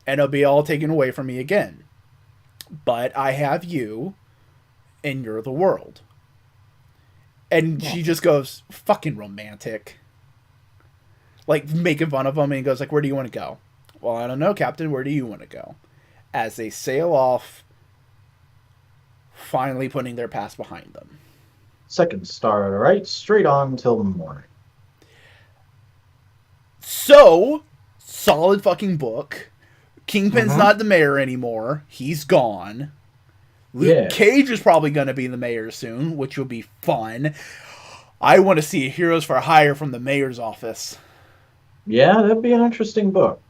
and it'll be all taken away from me again. But I have you, and you're the world." And she just goes, "Fucking romantic." Like, making fun of him, and he goes like, "Where do you want to go?" "Well, I don't know, Captain, where do you want to go?" As they sail off, finally putting their past behind them. Second star, right? Straight on till the morning. So, solid fucking book. Kingpin's not the mayor anymore. He's gone. Luke Cage is probably going to be the mayor soon, which will be fun. I want to see Heroes for Hire from the mayor's office. Yeah, that'd be an interesting book.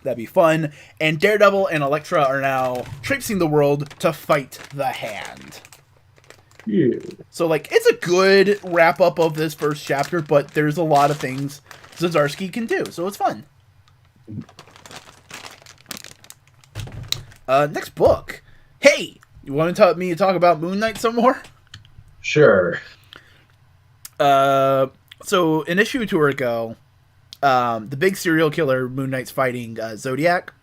That'd be fun. And Daredevil and Elektra are now traipsing the world to fight the Hand. Yeah. So, like, it's a good wrap-up of this first chapter, but there's a lot of things Zdarsky can do, so it's fun. Next book. Hey, you want to talk about Moon Knight some more? Sure. So, an issue or two ago, the big serial killer Moon Knight's fighting, Zodiac,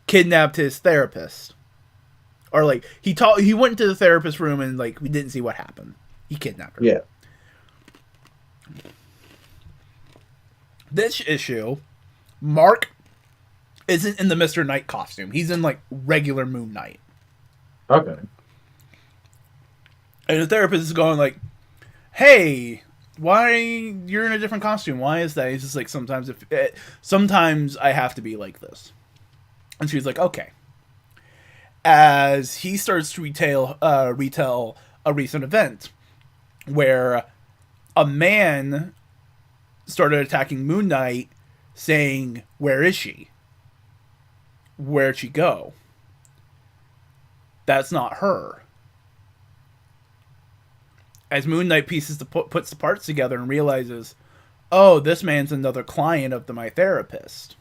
kidnapped his therapist. Or, like, he went into the therapist room and, like, we didn't see what happened. He kidnapped her. Yeah. This issue, Mark isn't in the Mr. Knight costume. He's in, like, regular Moon Knight. Okay. And the therapist is going, like, "Hey, why you're in a different costume? Why is that?" He's just like, sometimes I have to be like this. And she's like, "Okay." As he starts to retell a recent event where a man started attacking Moon Knight, saying, "Where is she? Where'd she go? That's not her." As Moon Knight puts the parts together and realizes, "Oh, this man's another client of my therapist."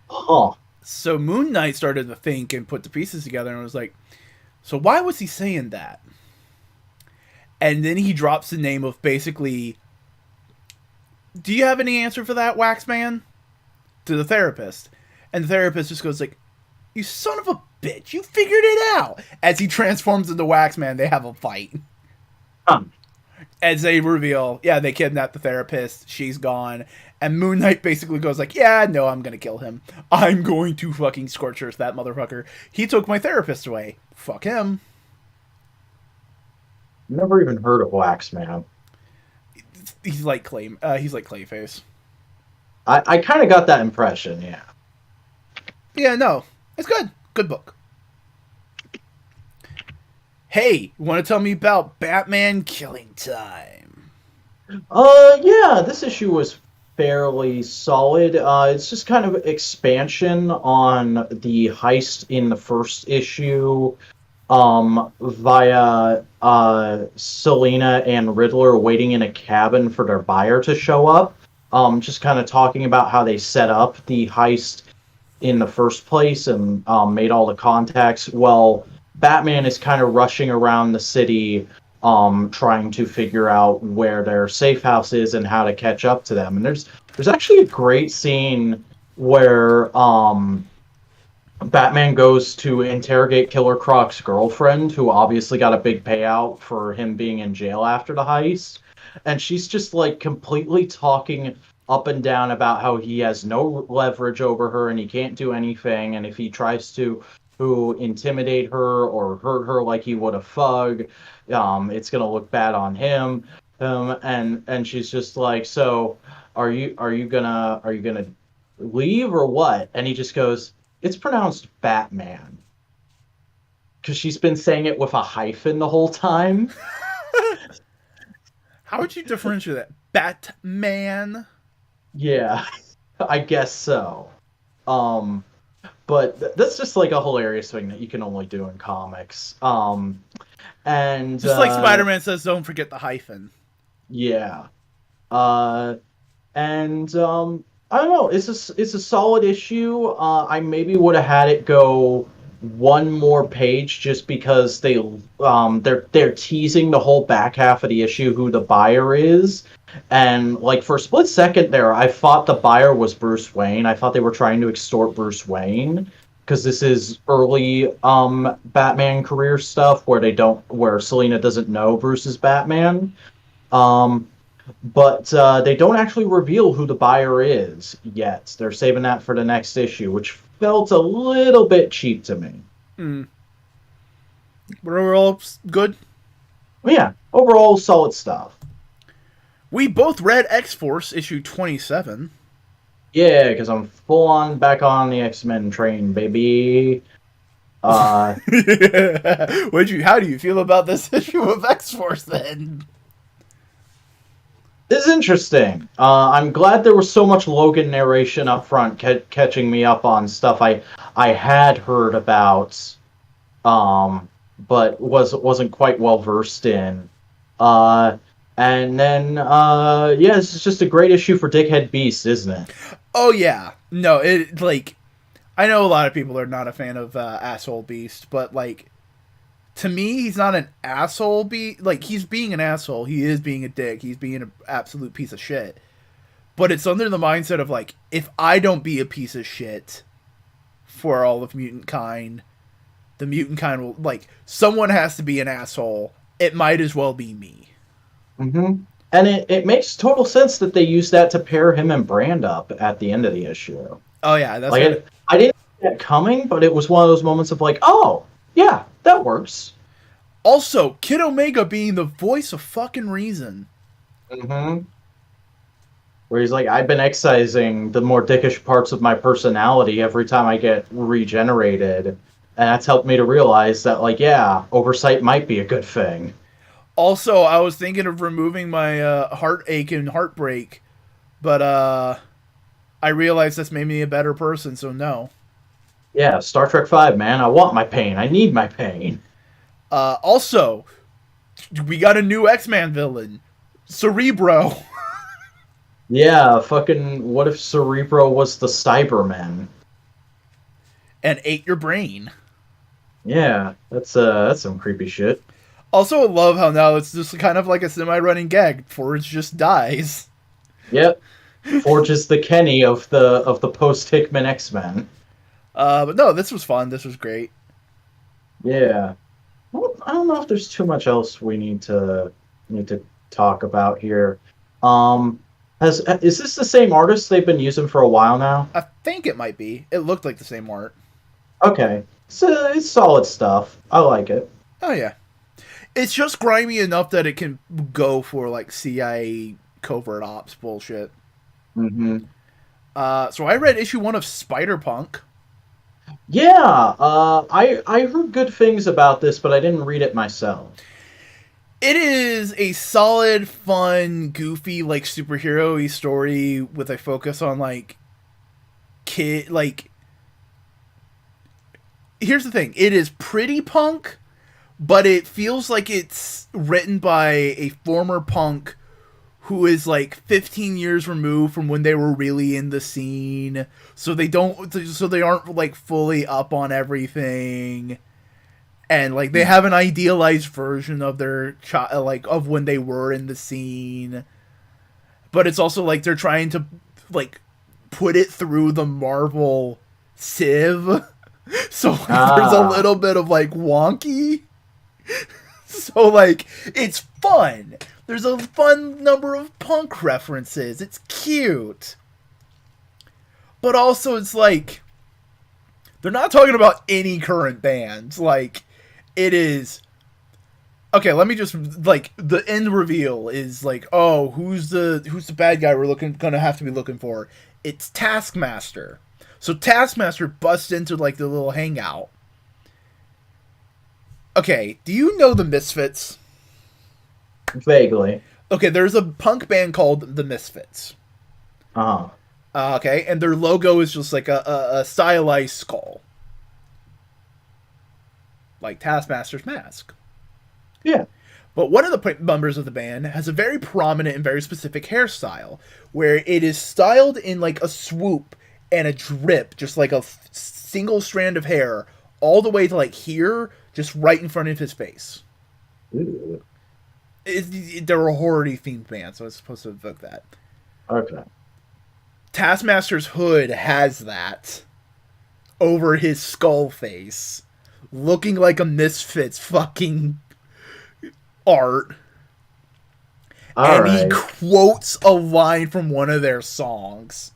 Huh. So Moon Knight started to think and put the pieces together and was like, "So why was he saying that?" And then he drops the name of basically, "Do you have any answer for that, Waxman?" to the therapist. And the therapist just goes like, "You son of a bitch, you figured it out." As he transforms into Waxman, they have a fight. As they reveal, yeah, they kidnapped the therapist, she's gone, and Moon Knight basically goes like, "Yeah, no, I'm gonna kill him. I'm going to fucking scorch earth that motherfucker. He took my therapist away. Fuck him." Never even heard of Waxman. He's like Clayface. I kind of got that impression, yeah. Yeah, no, it's good. Good book. Hey, you want to tell me about Batman Killing Time? Yeah, this issue was fairly solid. It's just kind of expansion on the heist in the first issue, via Selina and Riddler waiting in a cabin for their buyer to show up. Just kind of talking about how they set up the heist in the first place and made all the contacts. Well, Batman is kind of rushing around the city, trying to figure out where their safe house is and how to catch up to them. And there's actually a great scene where Batman goes to interrogate Killer Croc's girlfriend, who obviously got a big payout for him being in jail after the heist. And she's just like completely talking up and down about how he has no leverage over her and he can't do anything. And if he tries to intimidate her or hurt her like he would a thug, it's gonna look bad on him. And she's just like, "So are you gonna leave or what?" And he just goes, "It's pronounced Batman." Because she's been saying it with a hyphen the whole time. How would you differentiate that? Batman? Yeah, I guess so. But that's just like a hilarious thing that you can only do in comics. And just like Spider-Man says, "Don't forget the hyphen." Yeah. And I don't know. It's a solid issue. I maybe would have had it go one more page just because they're teasing the whole back half of the issue who the buyer is. And like for a split second there, I thought the buyer was Bruce Wayne. I thought they were trying to extort Bruce Wayne because this is early Batman career stuff where Selina doesn't know Bruce is Batman. But they don't actually reveal who the buyer is yet. They're saving that for the next issue, which felt a little bit cheap to me. Mm. But overall, good? Well, yeah, overall, solid stuff. We both read X-Force issue 27. Yeah, because I'm full on back on the X-Men train, baby. How do you feel about this issue of X-Force then? This is interesting. I'm glad there was so much Logan narration up front, catching me up on stuff I had heard about, but wasn't quite well versed in. And then, yeah, this is just a great issue for Dickhead Beast, isn't it? Oh yeah, no, it like I know a lot of people are not a fan of Asshole Beast, but like. To me, he's not an asshole. He's being an asshole. He is being a dick. He's being an absolute piece of shit. But it's under the mindset of, like, if I don't be a piece of shit for all of mutant kind, the mutant kind will, like, someone has to be an asshole. It might as well be me. Mm-hmm. And it makes total sense that they use that to pair him and Brand up at the end of the issue. Oh, yeah. That's like, I didn't see that coming, but it was one of those moments of, like, oh, yeah, that works. Also, Kid Omega being the voice of fucking reason. Mm-hmm. Where he's like, I've been excising the more dickish parts of my personality every time I get regenerated. And that's helped me to realize that, like, yeah, oversight might be a good thing. Also, I was thinking of removing my heartache and heartbreak. But I realized that's made me a better person, so no. Yeah, Star Trek V, man. I want my pain. I need my pain. Also, we got a new X-Man villain, Cerebro. Yeah, fucking. What if Cerebro was the Cyberman and ate your brain? Yeah, that's some creepy shit. Also, I love how now it's just kind of like a semi-running gag. Forge just dies. Yep, Forge is the Kenny of the post-Hickman X-Men. But no, this was fun. This was great. Yeah. Well, I don't know if there's too much else we need to talk about here. Is this the same artist they've been using for a while now? I think it might be. It looked like the same art. Okay. So it's solid stuff. I like it. Oh yeah. It's just grimy enough that it can go for like CIA covert ops bullshit. Mm-hmm. So I read issue 1 of Spider-Punk. Yeah, I heard good things about this, but I didn't read it myself. It is a solid, fun, goofy, like superhero-y story with a focus on like here's the thing. It is pretty punk, but it feels like it's written by a former punk who is like 15 years removed from when they were really in the scene. So they aren't like fully up on everything. And like they have an idealized version of their of when they were in the scene. But it's also like they're trying to like put it through the Marvel sieve. So like, there's a little bit of like wonky. So like it's fun. There's a fun number of punk references. It's cute. But also it's like they're not talking about any current bands. Like it is okay, let me just like the end reveal is like, oh, who's the bad guy we're gonna have to be looking for? It's Taskmaster. So Taskmaster busts into like the little hangout. Okay, do you know the Misfits? Vaguely. Okay, there's a punk band called the Misfits. Uh-huh. Okay, and their logo is just like a stylized skull. Like Taskmaster's mask. Yeah. But one of the members of the band has a very prominent and very specific hairstyle, where it is styled in like a swoop and a drip, just like a single strand of hair all the way to like here, just right in front of his face. Ooh. They're a horror-y themed band, so it's supposed to evoke that. Okay. Taskmaster's hood has that over his skull face, looking like a Misfits fucking art. All He right. quotes a line from one of their songs.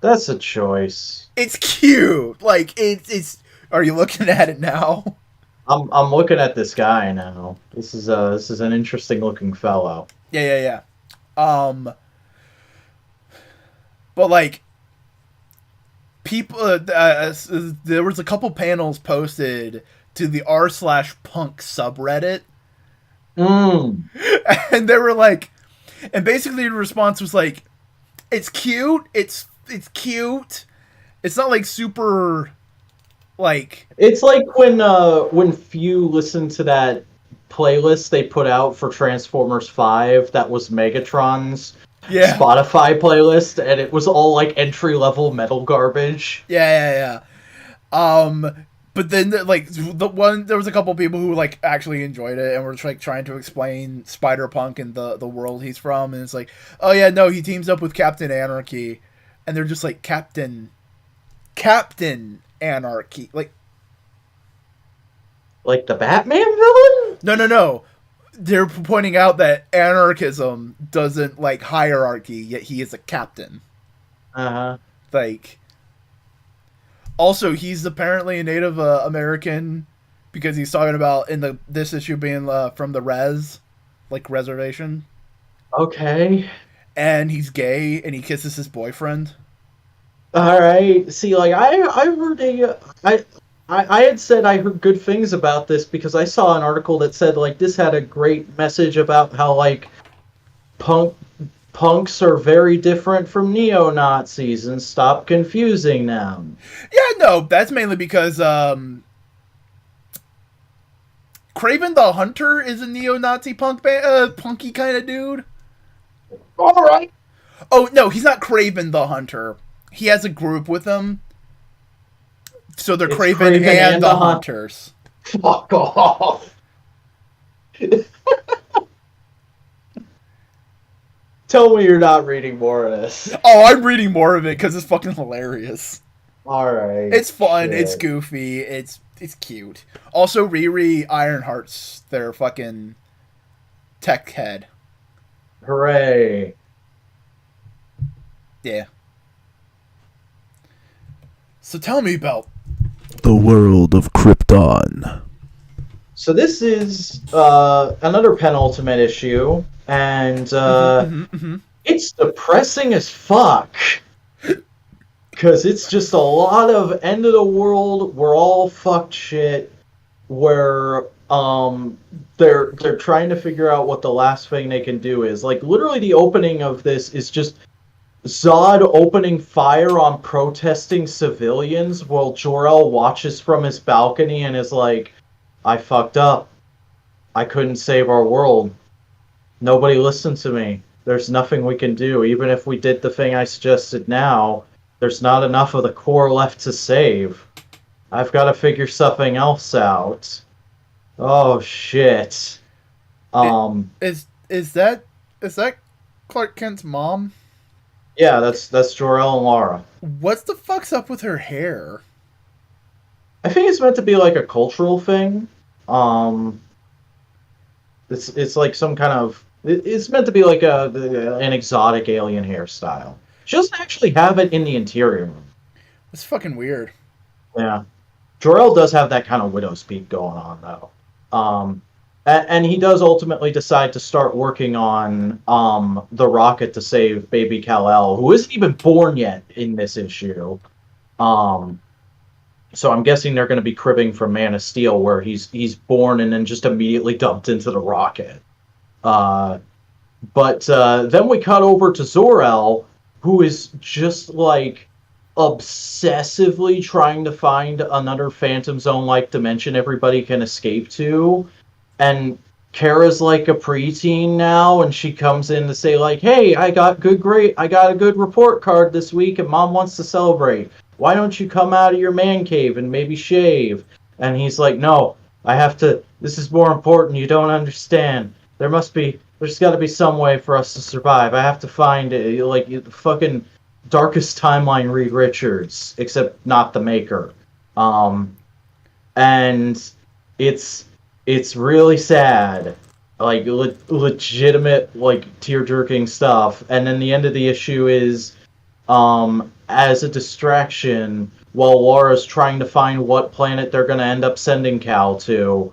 That's a choice. It's cute. Like it's. Are you looking at it now? I'm looking at this guy now. This is an interesting looking fellow. Yeah. But like, people, there was a couple panels posted to the r/punk subreddit, and they were like, and basically the response was like, it's cute, it's cute, it's not like super, like, It's like when few listened to that playlist they put out for Transformers 5 that was Megatron's yeah, Spotify playlist, and it was all like entry level metal garbage. yeah. But then there was a couple people who like actually enjoyed it and were like trying to explain Spider-Punk and the world he's from, and it's like, oh yeah, no, he teams up with Captain Anarchy, and they're just like Captain Anarchy, like the Batman villain? no. They're pointing out that anarchism doesn't like hierarchy, yet he is a captain. Uh-huh. Like, also he's apparently a Native American because he's talking about in this issue being from the reservation. Okay. And he's gay and he kisses his boyfriend. All right. See, like I had said I heard good things about this because I saw an article that said like this had a great message about how like punks are very different from neo-Nazis and stop confusing them. Yeah, no, that's mainly because Kraven the Hunter is a neo-Nazi punky kind of dude. All right. Oh no, he's not Kraven the Hunter. He has a group with him. So they're Kraven and the Hunters. Fuck off. Tell me you're not reading more of this. Oh, I'm reading more of it because it's fucking hilarious. Alright. It's fun, shit. it's goofy, it's cute. Also, Riri Ironheart's their fucking tech head. Hooray. Yeah. So tell me about the world of Krypton. So this is another penultimate issue, and it's depressing as fuck. Because it's just a lot of end of the world, we're all fucked shit, where they're trying to figure out what the last thing they can do is. Like, literally the opening of this is just Zod opening fire on protesting civilians while Jor-El watches from his balcony and is like, I fucked up. I couldn't save our world. Nobody listened to me. There's nothing we can do. Even if we did the thing I suggested now, there's not enough of the core left to save. I've got to figure something else out. Oh, shit. Is that Clark Kent's mom? Yeah, that's Jor-El and Lara. What's the fuck's up with her hair? I think it's meant to be like a cultural thing. It's like some kind of... It's meant to be like an exotic alien hairstyle. She doesn't actually have it in the interior. It's fucking weird. Yeah. Jor-El does have that kind of widow's peak going on, though. And he does ultimately decide to start working on the rocket to save baby Kal-El, who isn't even born yet in this issue. So I'm guessing they're going to be cribbing from Man of Steel, where he's born and then just immediately dumped into the rocket. But then we cut over to Zor-El, who is just like obsessively trying to find another Phantom Zone-like dimension everybody can escape to. And Kara's like a preteen now, and she comes in to say like, "Hey, I got a good report card this week, and Mom wants to celebrate." why don't you come out of your man cave and maybe shave? And he's like, no, I have to, this is more important, you don't understand. There's got to be some way for us to survive. I have to find it, like the fucking darkest timeline Reed Richards, except not the maker. And it's really sad, like legitimate, like tear-jerking stuff. And then the end of the issue is, as a distraction, while Laura's trying to find what planet they're going to end up sending Cal to,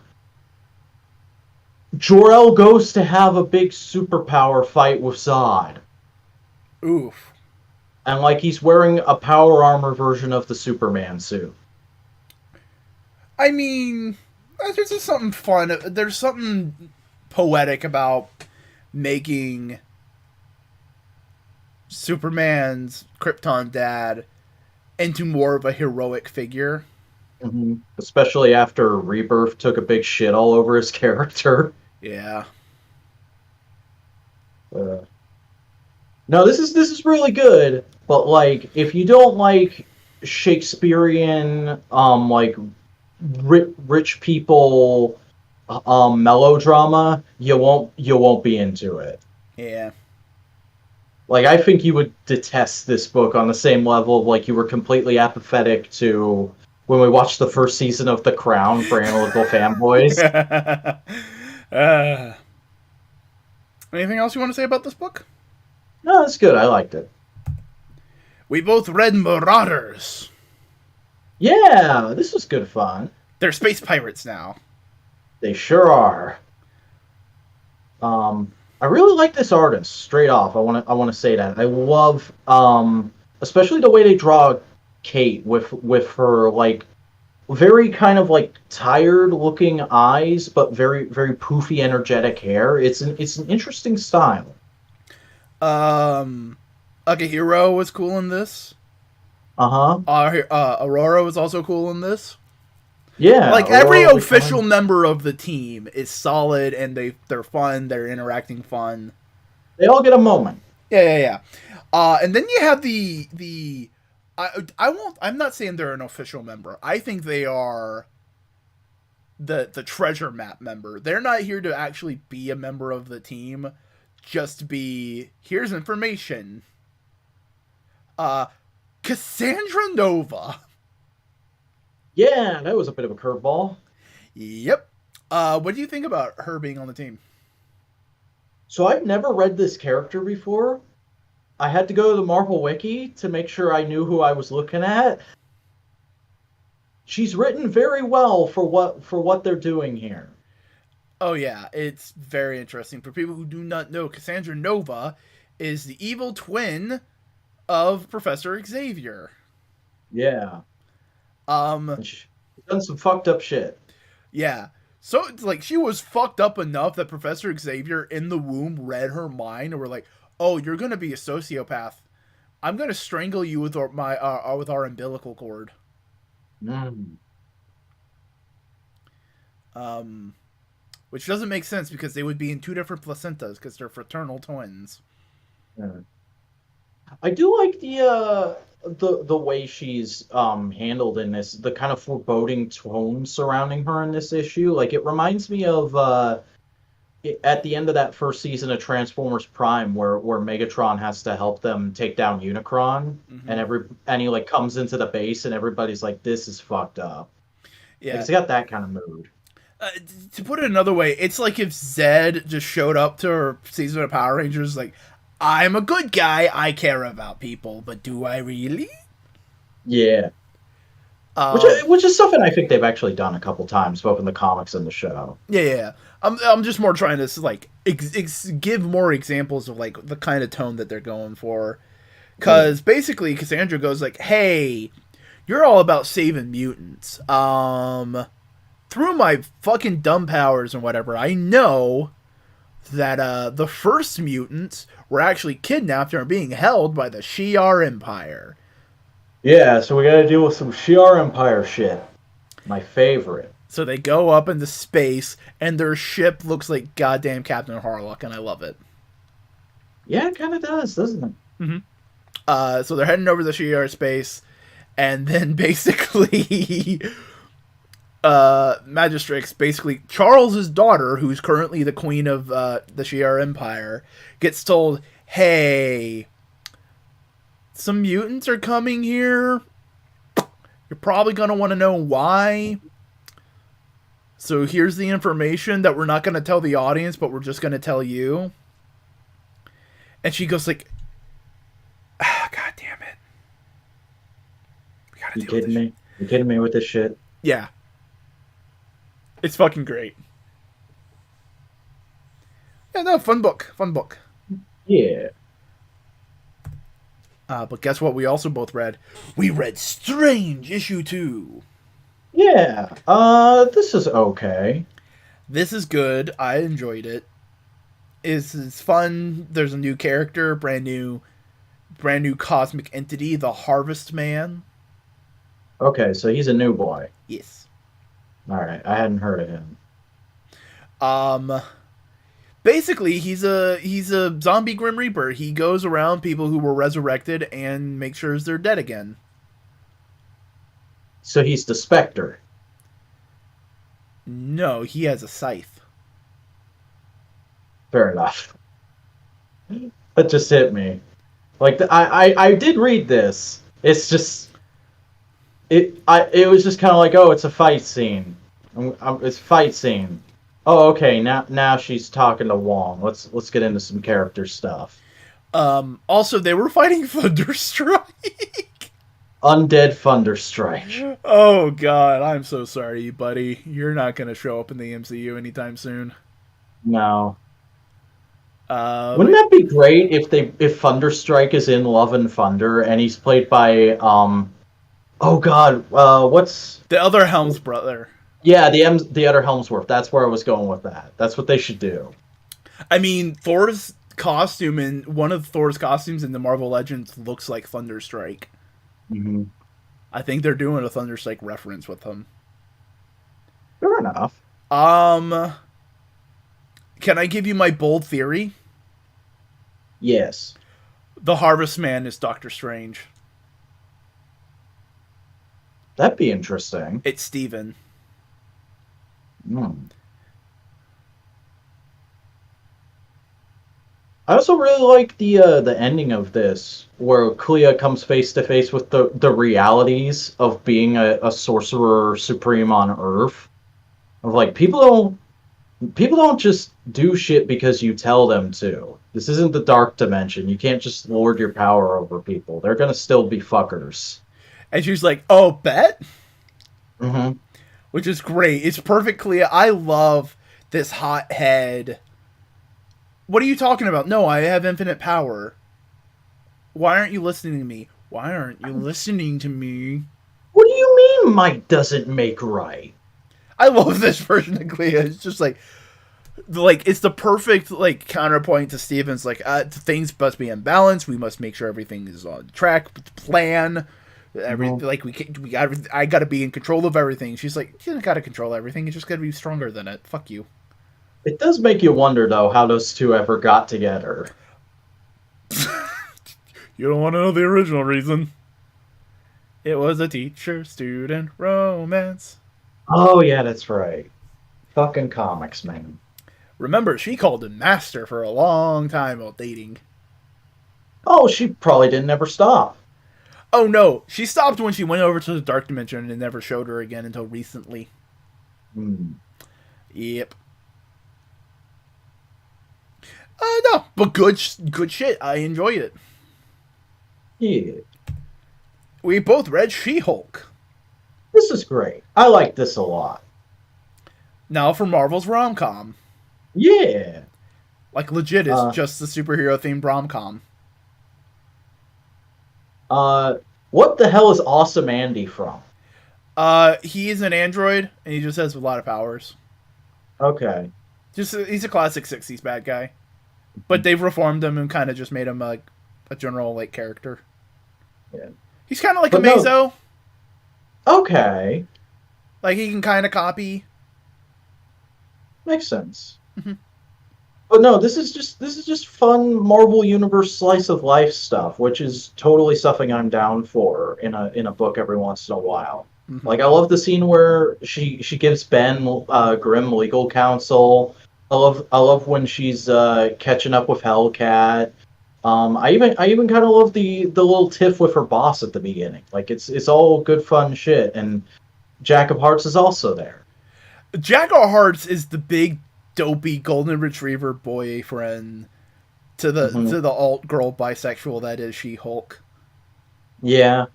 Jor-El goes to have a big superpower fight with Zod. Oof. And, like, he's wearing a power armor version of the Superman suit. I mean, there's just something fun. There's something poetic about making Superman's Krypton dad into more of a heroic figure. Mm-hmm. Especially after Rebirth took a big shit all over his character. Yeah. No, this is really good. But like, if you don't like Shakespearean, like rich people, melodrama, you won't be into it. Yeah. Like, I think you would detest this book on the same level of, like, you were completely apathetic to when we watched the first season of The Crown for Analytical Fanboys. Anything else you want to say about this book? No, it's good. I liked it. We both read Marauders. Yeah, this was good fun. They're space pirates now. They sure are. I really like this artist, straight off. I want to say that. I love especially the way they draw Kate with her like very kind of like tired looking eyes, but very very poofy, energetic hair. It's an interesting style. Akihiro was cool in this. Aurora was also cool in this. Yeah, like every official member of the team is solid, and they're fun. They're interacting fun. They all get a moment. Yeah. And then you have I'm not saying they're an official member. I think they are the treasure map member. They're not here to actually be a member of the team, just to be here's information. Cassandra Nova. Yeah, that was a bit of a curveball. Yep. What do you think about her being on the team? So I've never read this character before. I had to go to the Marvel Wiki to make sure I knew who I was looking at. She's written very well for what they're doing here. Oh yeah, it's very interesting. For people who do not know, Cassandra Nova is the evil twin of Professor Xavier. Yeah. She's done some fucked up shit. Yeah. So it's like she was fucked up enough that Professor Xavier in the womb read her mind and were like, "Oh, you're gonna be a sociopath. I'm gonna strangle you with our umbilical cord." Which doesn't make sense because they would be in two different placentas because they're fraternal twins. Yeah. I do like the way she's handled in this, the kind of foreboding tone surrounding her in this issue. Like, it reminds me of at the end of that first season of Transformers Prime, where Megatron has to help them take down Unicron, and he like comes into the base and everybody's like, "This is fucked up." Yeah, like, it's got that kind of mood. To put it another way, it's like if Zed just showed up to her season of Power Rangers, like, I'm a good guy, I care about people, but do I really? Yeah. Which is something I think they've actually done a couple times, both in the comics and the show. Yeah. I'm just more trying to like give more examples of like the kind of tone that they're going for, because basically Cassandra goes like, "Hey, you're all about saving mutants. Through my fucking dumb powers and whatever, I know that the first mutants were actually kidnapped and are being held by the Shi'ar Empire." Yeah, so we gotta deal with some Shi'ar Empire shit. My favorite. So they go up into space, and their ship looks like goddamn Captain Harlock, and I love it. Yeah, it kind of does, doesn't it? So they're heading over to the Shi'ar space, And then basically, Magistrix, basically Charles's daughter, who's currently the queen of the Shi'ar Empire, gets told, "Hey, some mutants are coming here. You're probably gonna want to know why. So here's the information that we're not gonna tell the audience, but we're just gonna tell you." And she goes like, "God damn it! We gotta You deal with kidding this me? You kidding me with this shit? Yeah. It's fucking great. Yeah, no, fun book. Fun book. Yeah. But guess what we also both read? We read Strange issue 2. Yeah. This is okay. This is good. I enjoyed it. It's fun. There's a new character, brand new cosmic entity, the Harvest Man. Okay, so he's a new boy. Yes. Alright, I hadn't heard of him. Basically, he's a zombie Grim Reaper. He goes around people who were resurrected and makes sure they're dead again. So he's the Spectre. No, he has a scythe. Fair enough. That just hit me. Like I did read this. It's just it was just kind of like, oh, it's a fight scene. It's a fight scene. Oh, okay. Now she's talking to Wong. Let's get into some character stuff. Also, they were fighting Thunderstrike. Undead Thunderstrike. Oh God, I'm so sorry, buddy. You're not gonna show up in the MCU anytime soon. No. Wouldn't that be great if Thunderstrike is in Love and Thunder and he's played by oh God, what's the other Helm's brother? Yeah, the other Helmsworth. That's where I was going with that. That's what they should do. I mean, Thor's costume in one of Thor's costumes in the Marvel Legends looks like Thunderstrike. Mm-hmm. I think they're doing a Thunderstrike reference with him. Fair enough. Can I give you my bold theory? Yes. The Harvest Man is Doctor Strange. That'd be interesting. It's Steven. I also really like the ending of this, where Clea comes face to face with the realities of being a sorcerer supreme on Earth. Of like, people don't just do shit because you tell them to. This isn't the dark dimension. You can't just lord your power over people. They're gonna still be fuckers. And she's like, "Oh, bet." Mm-hmm. Which is great. It's perfect, Clea. I love this hothead. What are you talking about? No, I have infinite power. Why aren't you listening to me? Why aren't you listening to me? What do you mean might doesn't make right? I love this version of Clea. It's just like it's the perfect counterpoint to Steven's things must be in balance. We must make sure everything is on track with the plan. I gotta be in control of everything. She's like, you don't gotta control everything. You just gotta be stronger than it. Fuck you. It does make you wonder, though, how those two ever got together. You don't want to know the original reason. It was a teacher-student romance. Oh, yeah, that's right. Fucking comics, man. Remember, she called him master for a long time while dating. Oh, she probably didn't ever stop. Oh, no. She stopped when she went over to the Dark Dimension and never showed her again until recently. Yep. No, but good shit. I enjoyed it. Yeah. We both read She-Hulk. This is great. I like this a lot. Now for Marvel's rom-com. Yeah. Like, legit is just the superhero-themed rom-com. What the hell is Awesome Andy from? He is an android, and he just has a lot of powers. Okay. He's a classic 60s bad guy. But they've reformed him and kind of just made him a general, character. Yeah. He's kind of like a Mazo. Okay. Like, he can kind of copy. Makes sense. Mm-hmm. But no, this is just fun Marvel Universe slice of life stuff, which is totally something I'm down for in a book every once in a while. Mhm. Like I love the scene where she gives Ben grim legal counsel. I love when she's catching up with Hellcat. I even kind of love the little tiff with her boss at the beginning. Like it's all good fun shit, and Jack of Hearts is also there. Jack of Hearts is the big dopey golden retriever boyfriend to the Hmm. alt girl bisexual that is She-Hulk. Yeah,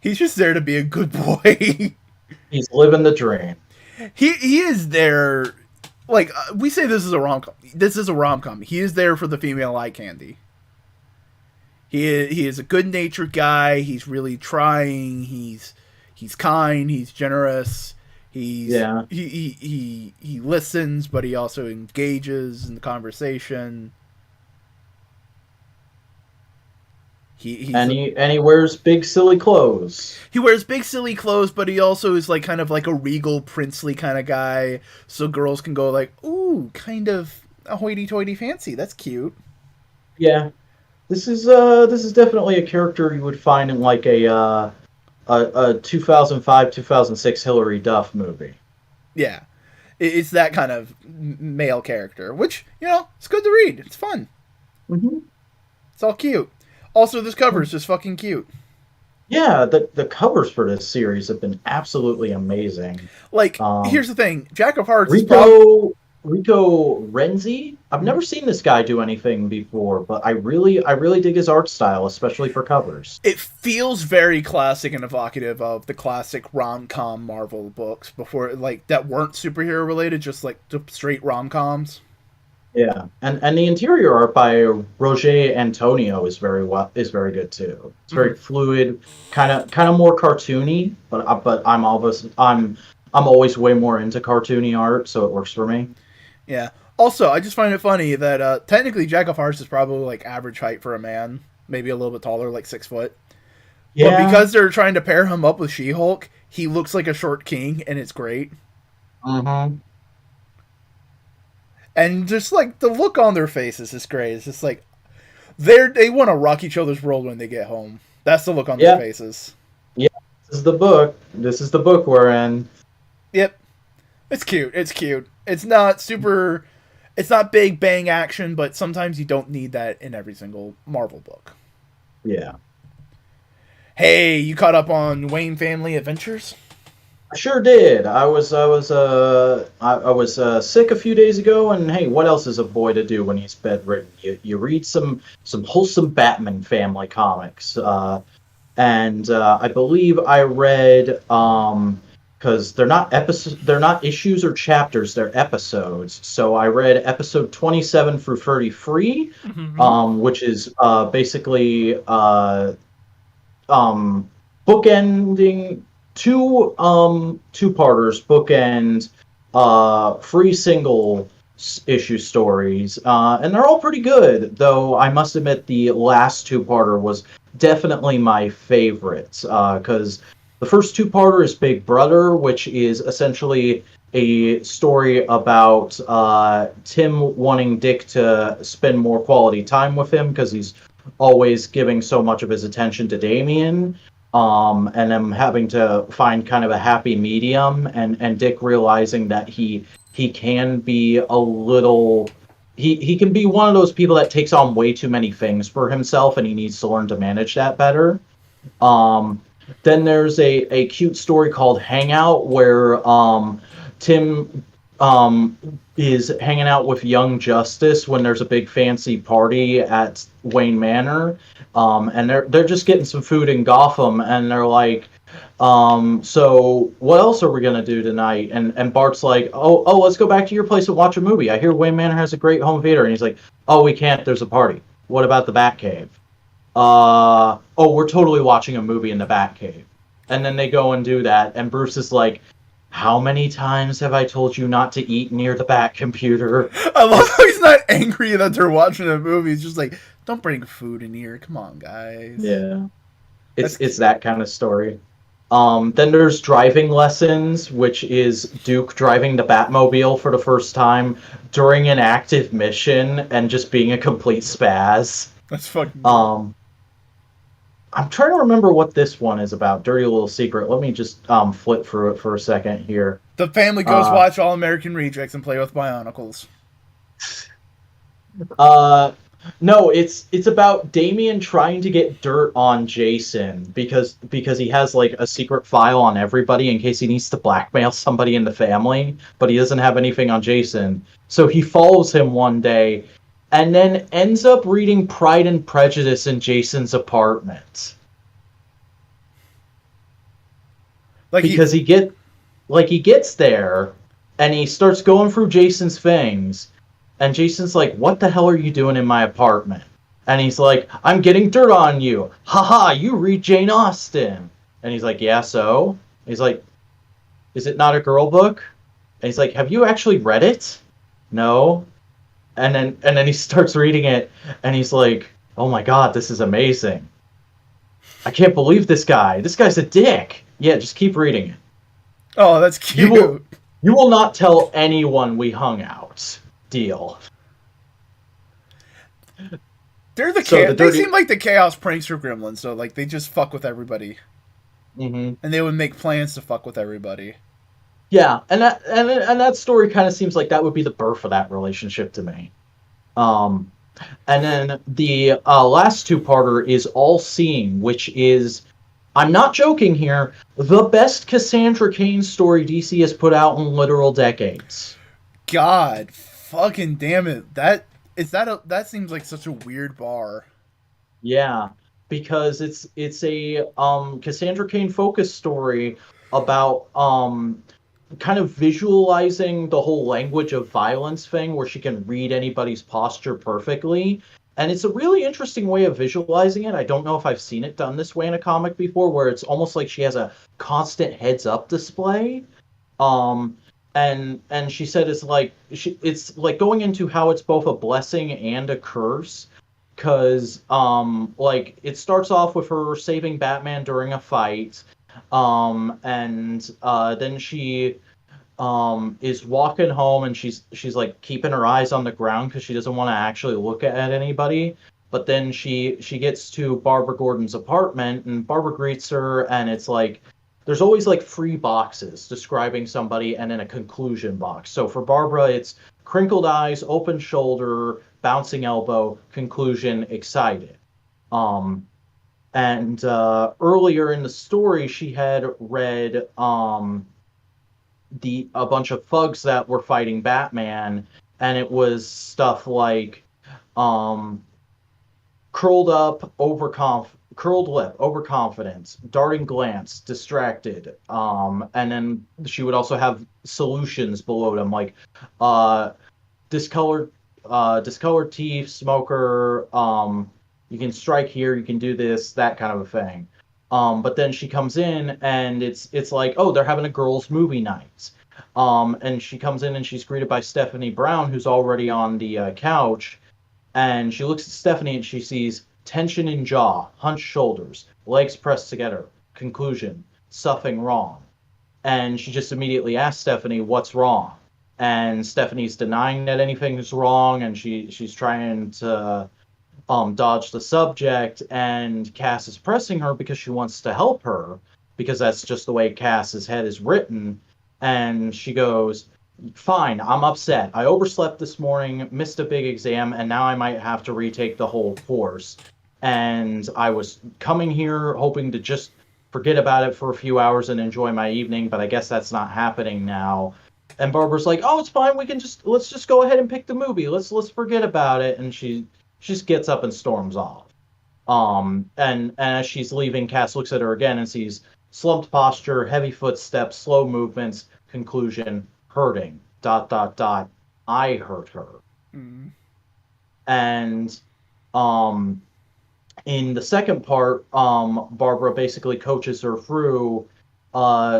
He's just there to be a good boy. he's living the dream. He is there. Like we say, this is a rom com. This is a rom com. He is there for the female eye candy. He is a good natured guy. He's really trying. He's kind. He's generous. Yeah. He listens, but he also engages in the conversation. And he wears big silly clothes. He wears big silly clothes, but he also is like kind of like a regal, princely kind of guy. So girls can go like, "Ooh, kind of a hoity-toity fancy. That's cute." Yeah. This is definitely a character you would find in like a 2005 2006 Hillary Duff movie. Yeah, it's that kind of male character, which it's good to read. It's fun. Hmm. It's all cute. Also, this cover is just fucking cute. Yeah, the covers for this series have been absolutely amazing. Like, Um, here's the thing: Jack of Hearts is Rico Renzi. I've never seen this guy do anything before, but I really dig his art style, especially for covers. it feels very classic and evocative of the classic rom-com Marvel books before, like that weren't superhero related, just like the straight rom-coms. Yeah, and the interior art by Roger Antonio is very good too. It's very fluid, kind of more cartoony, but I'm always way more into cartoony art, so it works for me. Yeah. Also, I just find it funny that technically Jack of Hearts is probably like average height for a man, maybe a little bit taller, like 6 foot. But Yeah. because they're trying to pair him up with She-Hulk, he looks like a short king, and it's great. Mm-hmm. And just like the look on their faces is great. It's just like they want to rock each other's world when they get home. That's the look on their Yeah. faces. Yeah. This is the book. This is the book we're in. Yep. It's cute. It's cute. It's not super. It's not big bang action, but sometimes you don't need that in every single Marvel book. Yeah. Hey, you caught up on Wayne Family Adventures? I sure did. I was sick a few days ago, and hey, what else is a boy to do when he's bedridden? You read some wholesome Batman family comics, and I believe I read because they're not issues or chapters, they're episodes. So I read episode 27 through 33, which is basically bookending two-parters bookend free single issue stories, and they're all pretty good, though I must admit the last two-parter was definitely my favorite, because the first two-parter is Big Brother, which is essentially a story about Tim wanting Dick to spend more quality time with him because he's always giving so much of his attention to Damien, and them having to find kind of a happy medium, and Dick realizing that he can be a little he can be one of those people that takes on way too many things for himself, and he needs to learn to manage that better. Then there's a cute story called Hangout where Tim is hanging out with Young Justice when there's a big fancy party at Wayne Manor, and they're just getting some food in Gotham, and they're like, so what else are we gonna do tonight? And Bart's like, oh, let's go back to your place and watch a movie. I hear Wayne Manor has a great home theater, and he's like, oh, we can't. There's a party. What about the Batcave? Oh, we're totally watching a movie in the Batcave. And then they go and do that, and Bruce is like, how many times have I told you not to eat near the Bat computer? I love how he's not angry that they're watching a movie. He's just like, don't bring food in here. Come on, guys. Yeah. It's that kind of story. Then there's driving lessons, which is Duke driving the Batmobile for the first time during an active mission and just being a complete spaz. That's fucking. I'm trying to remember what this one is about. Dirty Little Secret. Let me just flip through it for a second here. The family goes watch All American Rejects and play with Bionicles. No, it's about Damian trying to get dirt on Jason because he has like a secret file on everybody in case he needs to blackmail somebody in the family, but he doesn't have anything on Jason. So he follows him one day and then ends up reading Pride and Prejudice in Jason's apartment. Like because he gets there and he starts going through Jason's things. And Jason's like, what the hell are you doing in my apartment? And he's like, I'm getting dirt on you. Haha, you read Jane Austen. And he's like, yeah, so? He's like, is it not a girl book? And he's like, have you actually read it? No. And then he starts reading it, and he's like, oh my god, this is amazing. I can't believe this guy. This guy's a dick. Yeah, just keep reading it. Oh, that's cute. You will not tell anyone we hung out. Deal. They're they seem like the chaos prankster gremlins, so like they just fuck with everybody. Mm-hmm. And they would make plans to fuck with everybody. Yeah, and that story kind of seems like that would be the birth of that relationship to me. And then the last two-parter is All Seeing, which is, I'm not joking here, the best Cassandra Cain story DC has put out in literal decades. God fucking damn it. That seems like such a weird bar. Yeah, because it's a Cassandra Cain focused story about kind of visualizing the whole language of violence thing where she can read anybody's posture perfectly. And it's a really interesting way of visualizing it. I don't know if I've seen it done this way in a comic before, where it's almost like she has a constant heads-up display. And she said it's like going into how it's both a blessing and a curse, because like it starts off with her saving Batman during a fight, and then she is walking home and she's like keeping her eyes on the ground because she doesn't want to actually look at anybody. But then she gets to Barbara Gordon's apartment and Barbara greets her, and it's like there's always like 3 boxes describing somebody and then a conclusion box. So for Barbara, it's crinkled eyes, open shoulder, bouncing elbow, conclusion, excited. And earlier in the story, she had read a bunch of thugs that were fighting Batman, and it was stuff like curled lip, overconfidence, darting glance, distracted. And then she would also have solutions below them, like discolored teeth, smoker, you can strike here, you can do this, that kind of a thing. But then she comes in and it's like, oh, they're having a girls' movie night. And she comes in and she's greeted by Stephanie Brown, who's already on the couch. And she looks at Stephanie and she sees tension in jaw, hunched shoulders, legs pressed together, conclusion, something wrong. And she just immediately asks Stephanie, what's wrong? And Stephanie's denying that anything is wrong, and she's trying to dodge the subject, and Cass is pressing her because she wants to help her, because that's just the way Cass's head is written. And she goes, fine, I'm upset. I overslept this morning, missed a big exam, and now I might have to retake the whole course. And I was coming here hoping to just forget about it for a few hours and enjoy my evening, but I guess that's not happening now. And Barbara's like, oh, it's fine, let's just go ahead and pick the movie. Let's forget about it. And she just gets up and storms off. And as she's leaving, Cass looks at her again and sees slumped posture, heavy footsteps, slow movements, conclusion, hurting, ... I hurt her. Mm. And in the second part, Barbara basically coaches her through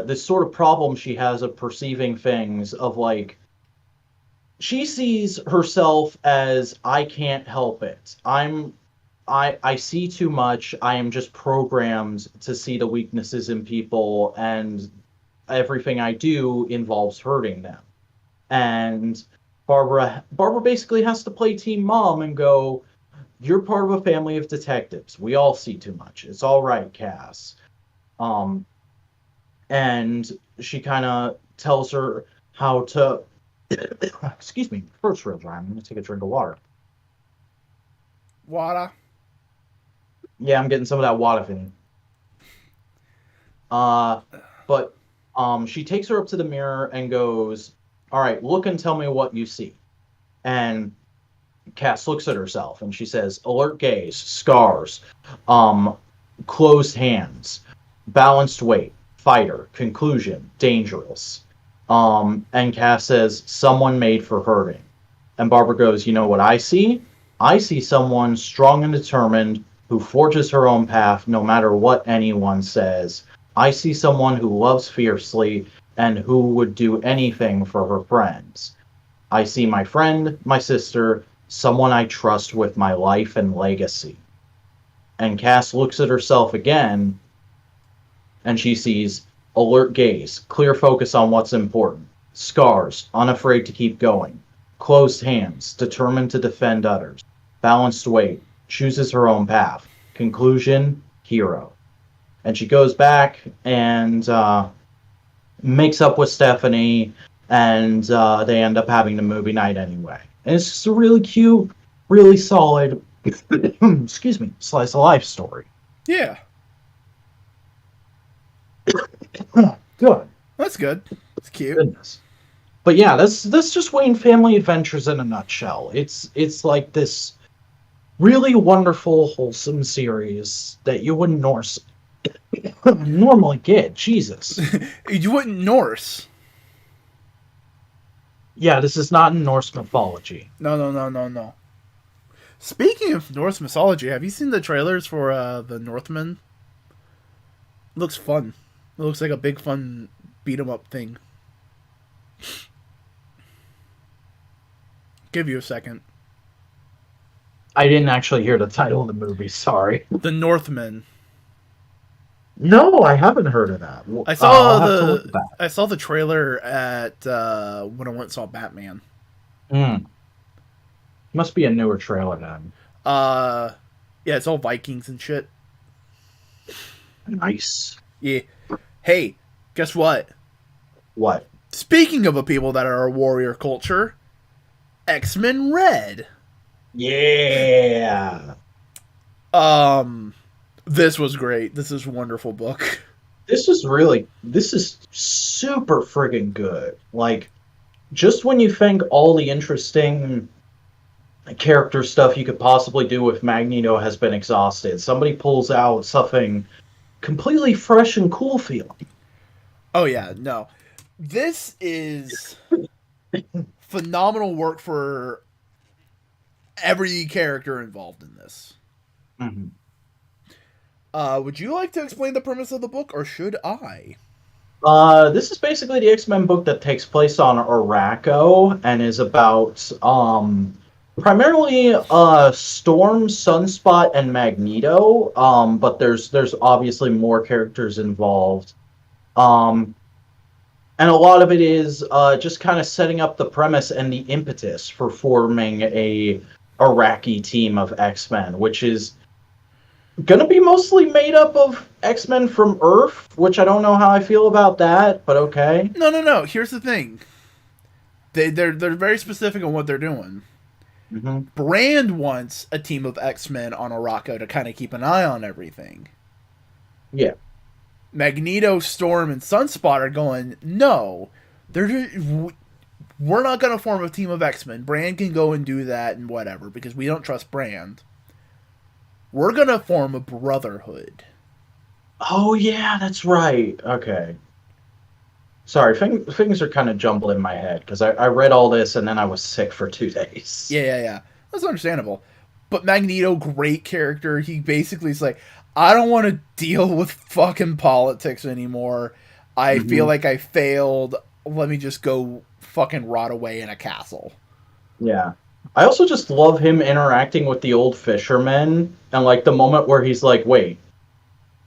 this sort of problem she has of perceiving things, of like, she sees herself as, I can't help it. I'm I see too much. I am just programmed to see the weaknesses in people, and everything I do involves hurting them. And Barbara basically has to play team mom and go, "You're part of a family of detectives. We all see too much. It's all right, Cass." Um, and she kind of tells her how to. Excuse me. First, real dry. I'm gonna take a drink of water. Water. Yeah, I'm getting some of that water in. But she takes her up to the mirror and goes, "All right, look and tell me what you see." And Cass looks at herself and she says, "Alert gaze, scars, um, closed hands, balanced weight, fighter, conclusion, dangerous." And Cass says, "Someone made for hurting." And Barbara goes, "You know what I see? I see someone strong and determined who forges her own path no matter what anyone says. I see someone who loves fiercely and who would do anything for her friends. I see my friend, my sister, someone I trust with my life and legacy." And Cass looks at herself again, and she sees alert gaze, clear focus on what's important, scars, unafraid to keep going, closed hands, determined to defend others, balanced weight, chooses her own path, conclusion, hero. And she goes back and makes up with Stephanie, and they end up having the movie night anyway. And it's just a really cute, really solid, excuse me, slice of life story. Yeah. Good. That's good. It's cute. Goodness. But yeah, that's just Wayne Family Adventures in a nutshell. It's like this really wonderful, wholesome series that you wouldn't normally get. Jesus. You wouldn't Norse. Yeah, this is not in Norse mythology. No. Speaking of Norse mythology, have you seen the trailers for the Northmen? It looks fun. It looks like a big fun beat 'em up thing. Give you a second. I didn't actually hear the title of the movie, sorry. The Northmen. No, I haven't heard of that. I saw I'll have to look at that. I saw the trailer at when I went and saw Batman. Must be a newer trailer then. Yeah, it's all Vikings and shit. Nice. Yeah. Hey, guess what? What? Speaking of a people that are a warrior culture, X-Men Red. Yeah. This was great. This is a wonderful book. This is super friggin' good. Like, just when you think all the interesting character stuff you could possibly do with Magneto has been exhausted, somebody pulls out something completely fresh and cool feeling. Oh yeah, no. This is phenomenal work for every character involved in this. Mm-hmm. Would you like to explain the premise of the book, or should I? This is basically the X-Men book that takes place on Araco and is about primarily Storm, Sunspot, and Magneto. But there's obviously more characters involved. And a lot of it is just kind of setting up the premise and the impetus for forming a Iraqi team of X-Men, which is gonna be mostly made up of X-Men from Earth, which I don't know how I feel about that, but okay. No. Here's the thing. They're very specific on what they're doing. Mm-hmm. Brand wants a team of X-Men on Araco to kind of keep an eye on everything. Yeah. Magneto, Storm, and Sunspot are going, no, we're not going to form a team of X-Men. Brand can go and do that and whatever, because we don't trust Brand. We're going to form a brotherhood. Oh, yeah, that's right. Okay. Sorry, things are kind of jumbled in my head, because I read all this and then I was sick for 2 days. Yeah. That's understandable. But Magneto, great character. He basically is like, I don't want to deal with fucking politics anymore. I feel like I failed. Let me just go fucking rot away in a castle. Yeah. I also just love him interacting with the old fisherman, and like the moment where he's like, "Wait,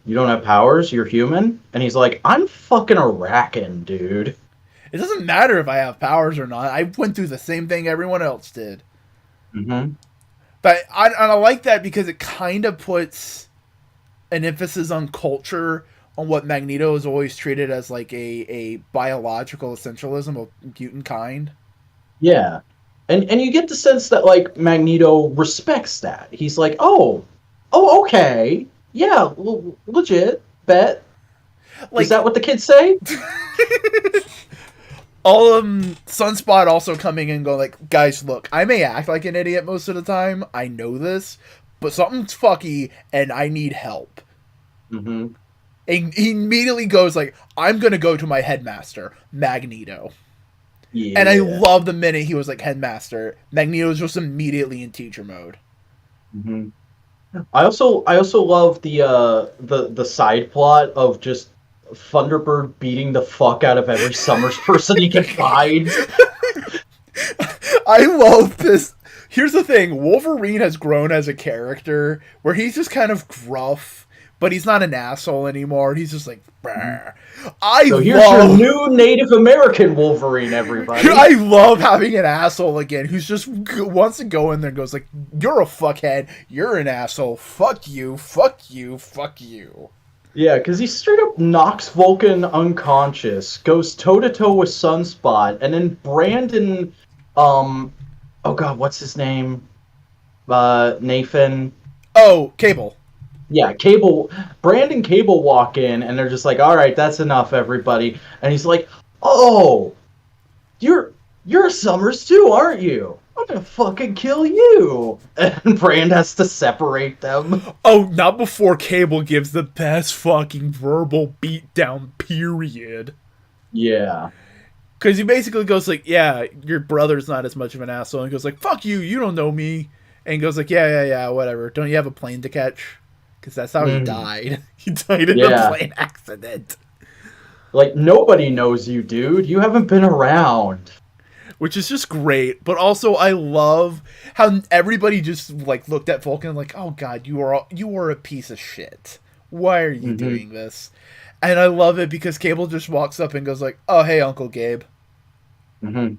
you don't have powers? You're human?" And he's like, "I'm fucking Arakan, dude." It doesn't matter if I have powers or not. I went through the same thing everyone else did. Mm-hmm. But I like that because it kind of puts an emphasis on culture, on what Magneto is always treated as like a biological essentialism of mutant kind. Yeah. And you get the sense that like Magneto respects that. He's like, "Oh, okay. Yeah, legit. Bet." Like, Is that what the kids say? all Sunspot also coming in and going like, guys, look, I may act like an idiot most of the time. I know this, but something's fucky and I need help. Mm-hmm. And he immediately goes like, I'm gonna go to my headmaster, Magneto. Yeah. And I love the minute he was like headmaster. Magneto's just immediately in teacher mode. Mm-hmm. I also love the side plot of just Thunderbird beating the fuck out of every Summers person he can find. I love this. Here's the thing: Wolverine has grown as a character where he's just kind of gruff, but he's not an asshole anymore. He's just like, brr. So here's your new Native American Wolverine, everybody. I love having an asshole again who's just wants to go in there and goes like, "You're a fuckhead. You're an asshole. Fuck you. Fuck you. Fuck you." Yeah, because he straight up knocks Vulcan unconscious, goes toe to toe with Sunspot, and then Brandon, oh god, what's his name? Nathan. Oh, Cable. Yeah, Brandon Cable walk in, and they're just like, "All right, that's enough, everybody." And he's like, "Oh, you're Summers too, aren't you? I'm gonna fucking kill you." And Brand has to separate them. Oh, not before Cable gives the best fucking verbal beatdown, period. Yeah. Because he basically goes like, yeah, your brother's not as much of an asshole. And he goes like, fuck you, you don't know me. And he goes like, yeah, whatever. Don't you have a plane to catch? Because that's how he died. He died in a plane accident. Like, nobody knows you, dude. You haven't been around. Which is just great. But also, I love how everybody just like looked at Vulcan like, oh god, you are a piece of shit. Why are you doing this? And I love it because Cable just walks up and goes like, oh, hey, Uncle Gabe. Mm-hmm.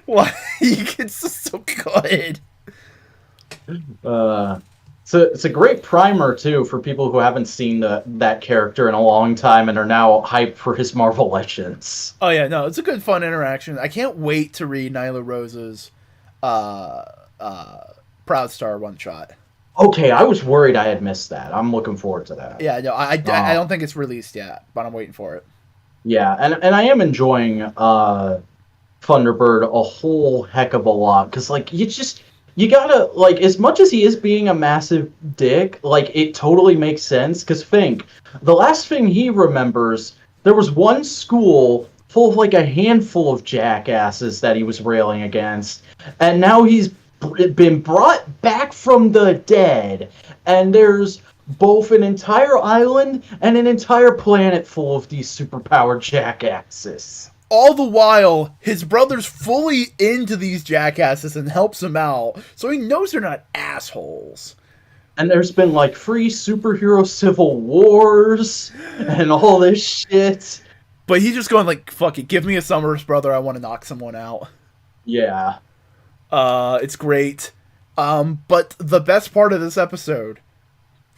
Like, it's just so good. So it's a great primer too for people who haven't seen that character in a long time and are now hyped for his Marvel Legends. Oh yeah, no, it's a good fun interaction. I can't wait to read Nyla Rose's Proud Star one shot. Okay, I was worried I had missed that. I'm looking forward to that. Yeah, no, I don't think it's released yet, but I'm waiting for it. Yeah, and I am enjoying Thunderbird a whole heck of a lot because like you gotta, like, as much as he is being a massive dick, like, it totally makes sense, because think, the last thing he remembers, there was one school full of, like, a handful of jackasses that he was railing against, and now he's been brought back from the dead, and there's both an entire island and an entire planet full of these superpowered jackasses. All the while, his brother's fully into these jackasses and helps him out, so he knows they're not assholes. And there's been, like, free superhero civil wars and all this shit. But he's just going like, fuck it, give me a Summers brother, I want to knock someone out. Yeah. It's great. But the best part of this episode,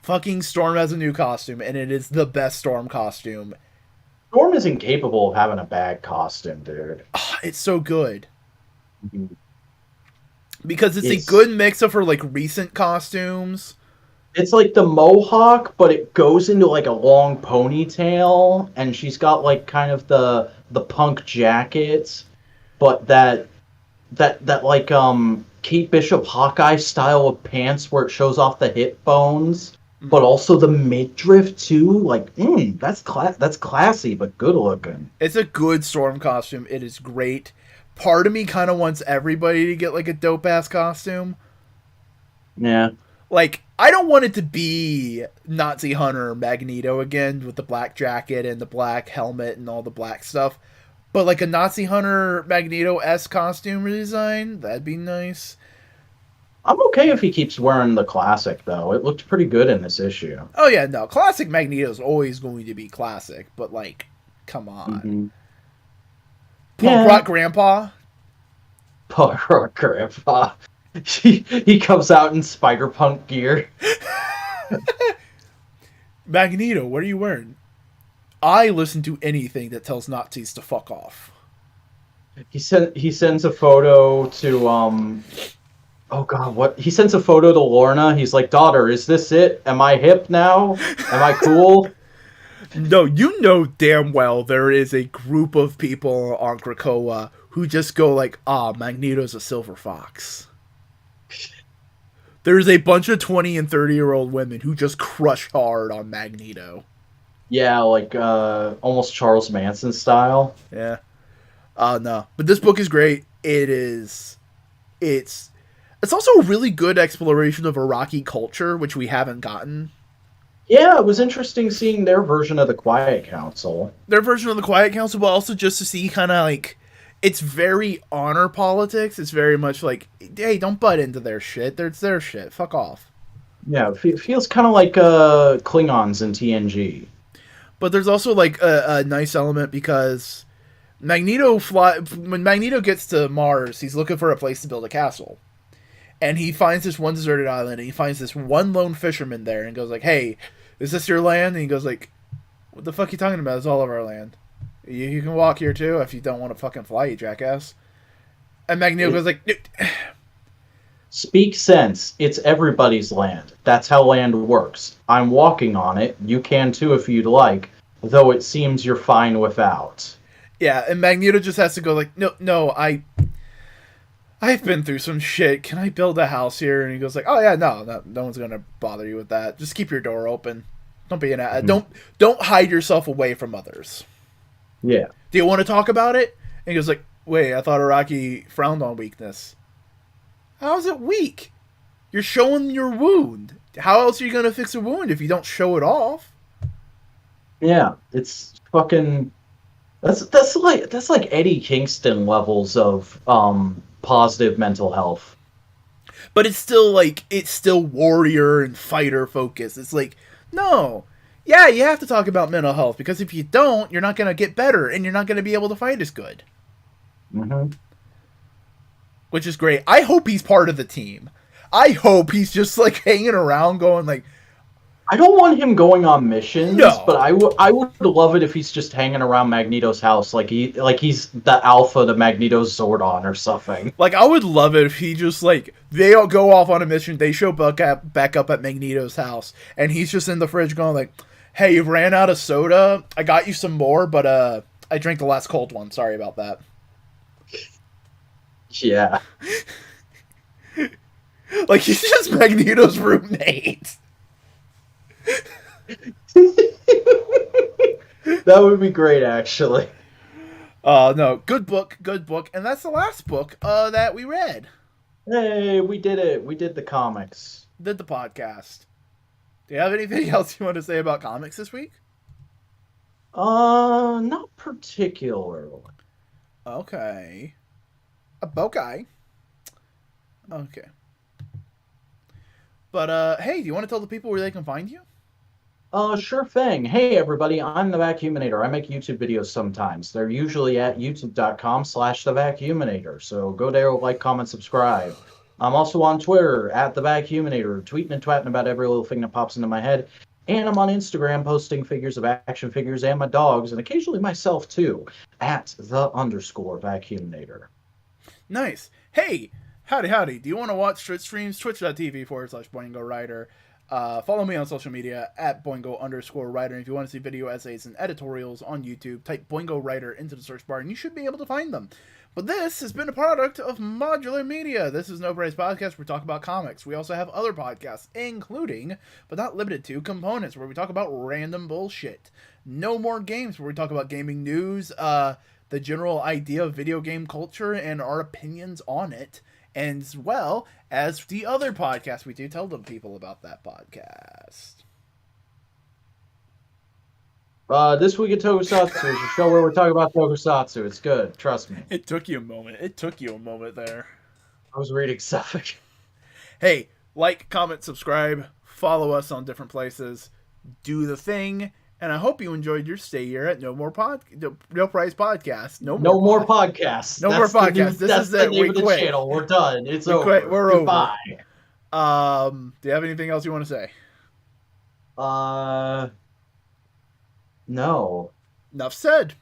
fucking Storm has a new costume, and it is the best Storm costume. Storm is incapable of having a bad costume, dude. It's so good. Mm-hmm. Because it's a good mix of her, like, recent costumes. It's like the mohawk, but it goes into, like, a long ponytail, and she's got, like, kind of the punk jacket, but that like, Kate Bishop Hawkeye style of pants where it shows off the hip bones. But also the midriff too, like, that's classy but good looking. It's a good Storm costume. It is great. Part of me kind of wants everybody to get like a dope ass costume. Yeah. Like, I don't want it to be Nazi Hunter Magneto again with the black jacket and the black helmet and all the black stuff. But like a Nazi Hunter Magneto-esque costume redesign, that'd be nice. I'm okay if he keeps wearing the classic, though. It looked pretty good in this issue. Oh yeah, no, classic Magneto's always going to be classic, but like, come on, punk rock grandpa. Punk rock grandpa. He comes out in Spider-Punk gear. Magneto, what are you wearing? I listen to anything that tells Nazis to fuck off. He sends a photo to oh god, what? He sends a photo to Lorna. He's like, "Daughter, is this it? Am I hip now? Am I cool?" No, you know damn well there is a group of people on Krakoa who just go like, Magneto's a silver fox. There's a bunch of 20 and 30-year-old women who just crush hard on Magneto. Yeah, like almost Charles Manson style. Yeah. No. But this book is great. It's also a really good exploration of Iraqi culture, which we haven't gotten. Yeah, it was interesting seeing their version of the Quiet Council. Their version of the Quiet Council, but also just to see kind of like, it's very honor politics. It's very much like, hey, don't butt into their shit. It's their shit. Fuck off. Yeah, it feels kind of like Klingons in TNG. But there's also like a nice element because when Magneto gets to Mars, he's looking for a place to build a castle. And he finds this one deserted island, and he finds this one lone fisherman there, and goes like, "Hey, is this your land?" And he goes like, "What the fuck are you talking about? It's all of our land. You can walk here too if you don't want to fucking fly, you jackass." And Magneto goes like, "Speak sense. It's everybody's land. That's how land works. I'm walking on it. You can too if you'd like, though it seems you're fine without." Yeah, and Magneto just has to go like, no, I've been through some shit. Can I build a house here? And he goes like, "Oh yeah, no one's gonna bother you with that. Just keep your door open. Don't be don't hide yourself away from others." Yeah. "Do you want to talk about it?" And he goes like, "Wait, I thought Iraqi frowned on weakness." "How is it weak? You're showing your wound. How else are you gonna fix a wound if you don't show it off?" Yeah, it's fucking. That's like Eddie Kingston levels of positive mental health. But it's still warrior and fighter focused. It's like, no. Yeah, you have to talk about mental health, because if you don't, you're not going to get better, and you're not going to be able to fight as good. Mm-hmm. Which is great. I hope he's part of the team. I hope he's just, like, hanging around going, like... I don't want him going on missions, no. But I would love it if he's just hanging around Magneto's house, like he's the alpha to Magneto's Zordon or something. Like, I would love it if he just, like, they all go off on a mission, they show back up at Magneto's house, and he's just in the fridge going, like, "Hey, you ran out of soda? I got you some more, but, I drank the last cold one. Sorry about that." Yeah. Like, he's just Magneto's roommate. That would be great, actually. No, good book, and that's the last book that we read. Hey, we did it. We did the comics. Did the podcast. Do you have anything else you want to say about comics this week? Not particularly. Okay. A bokeh. Okay. But, hey, do you want to tell the people where they can find you? Sure thing. Hey, everybody, I'm the Vacuuminator. I make YouTube videos sometimes. They're usually at youtube.com/thevacuuminator. So go there, like, comment, subscribe. I'm also on Twitter, at the Vacuuminator, tweeting and twatting about every little thing that pops into my head. And I'm on Instagram posting figures of action figures and my dogs, and occasionally myself, too, at @the_Vacuuminator. Nice. Hey, howdy. Do you want to watch streams? Twitch.tv/BoingoRider. Follow me on social media at Boingo_Writer. And if you want to see video essays and editorials on YouTube, type Boingo Writer into the search bar and you should be able to find them. But this has been a product of Modular Media. This is an Overrated podcast where we talk about comics. We also have other podcasts, including, but not limited to, Components, where we talk about random bullshit. No More Games, where we talk about gaming news, the general idea of video game culture, and our opinions on it. And as well as the other podcast we do, tell the people about that podcast. This week at Tokusatsu is a show where we're talking about Tokusatsu. It's good, trust me. It took you a moment there. I was reading something. Hey, like, comment, subscribe, follow us on different places, do the thing, and I hope you enjoyed your stay here at No Price Podcast. No more podcasts. No more podcasts. This is it. We quit. Channel. We're done. It's we over. Quit. We're Goodbye. Over. Do you have anything else you want to say? No. Enough said.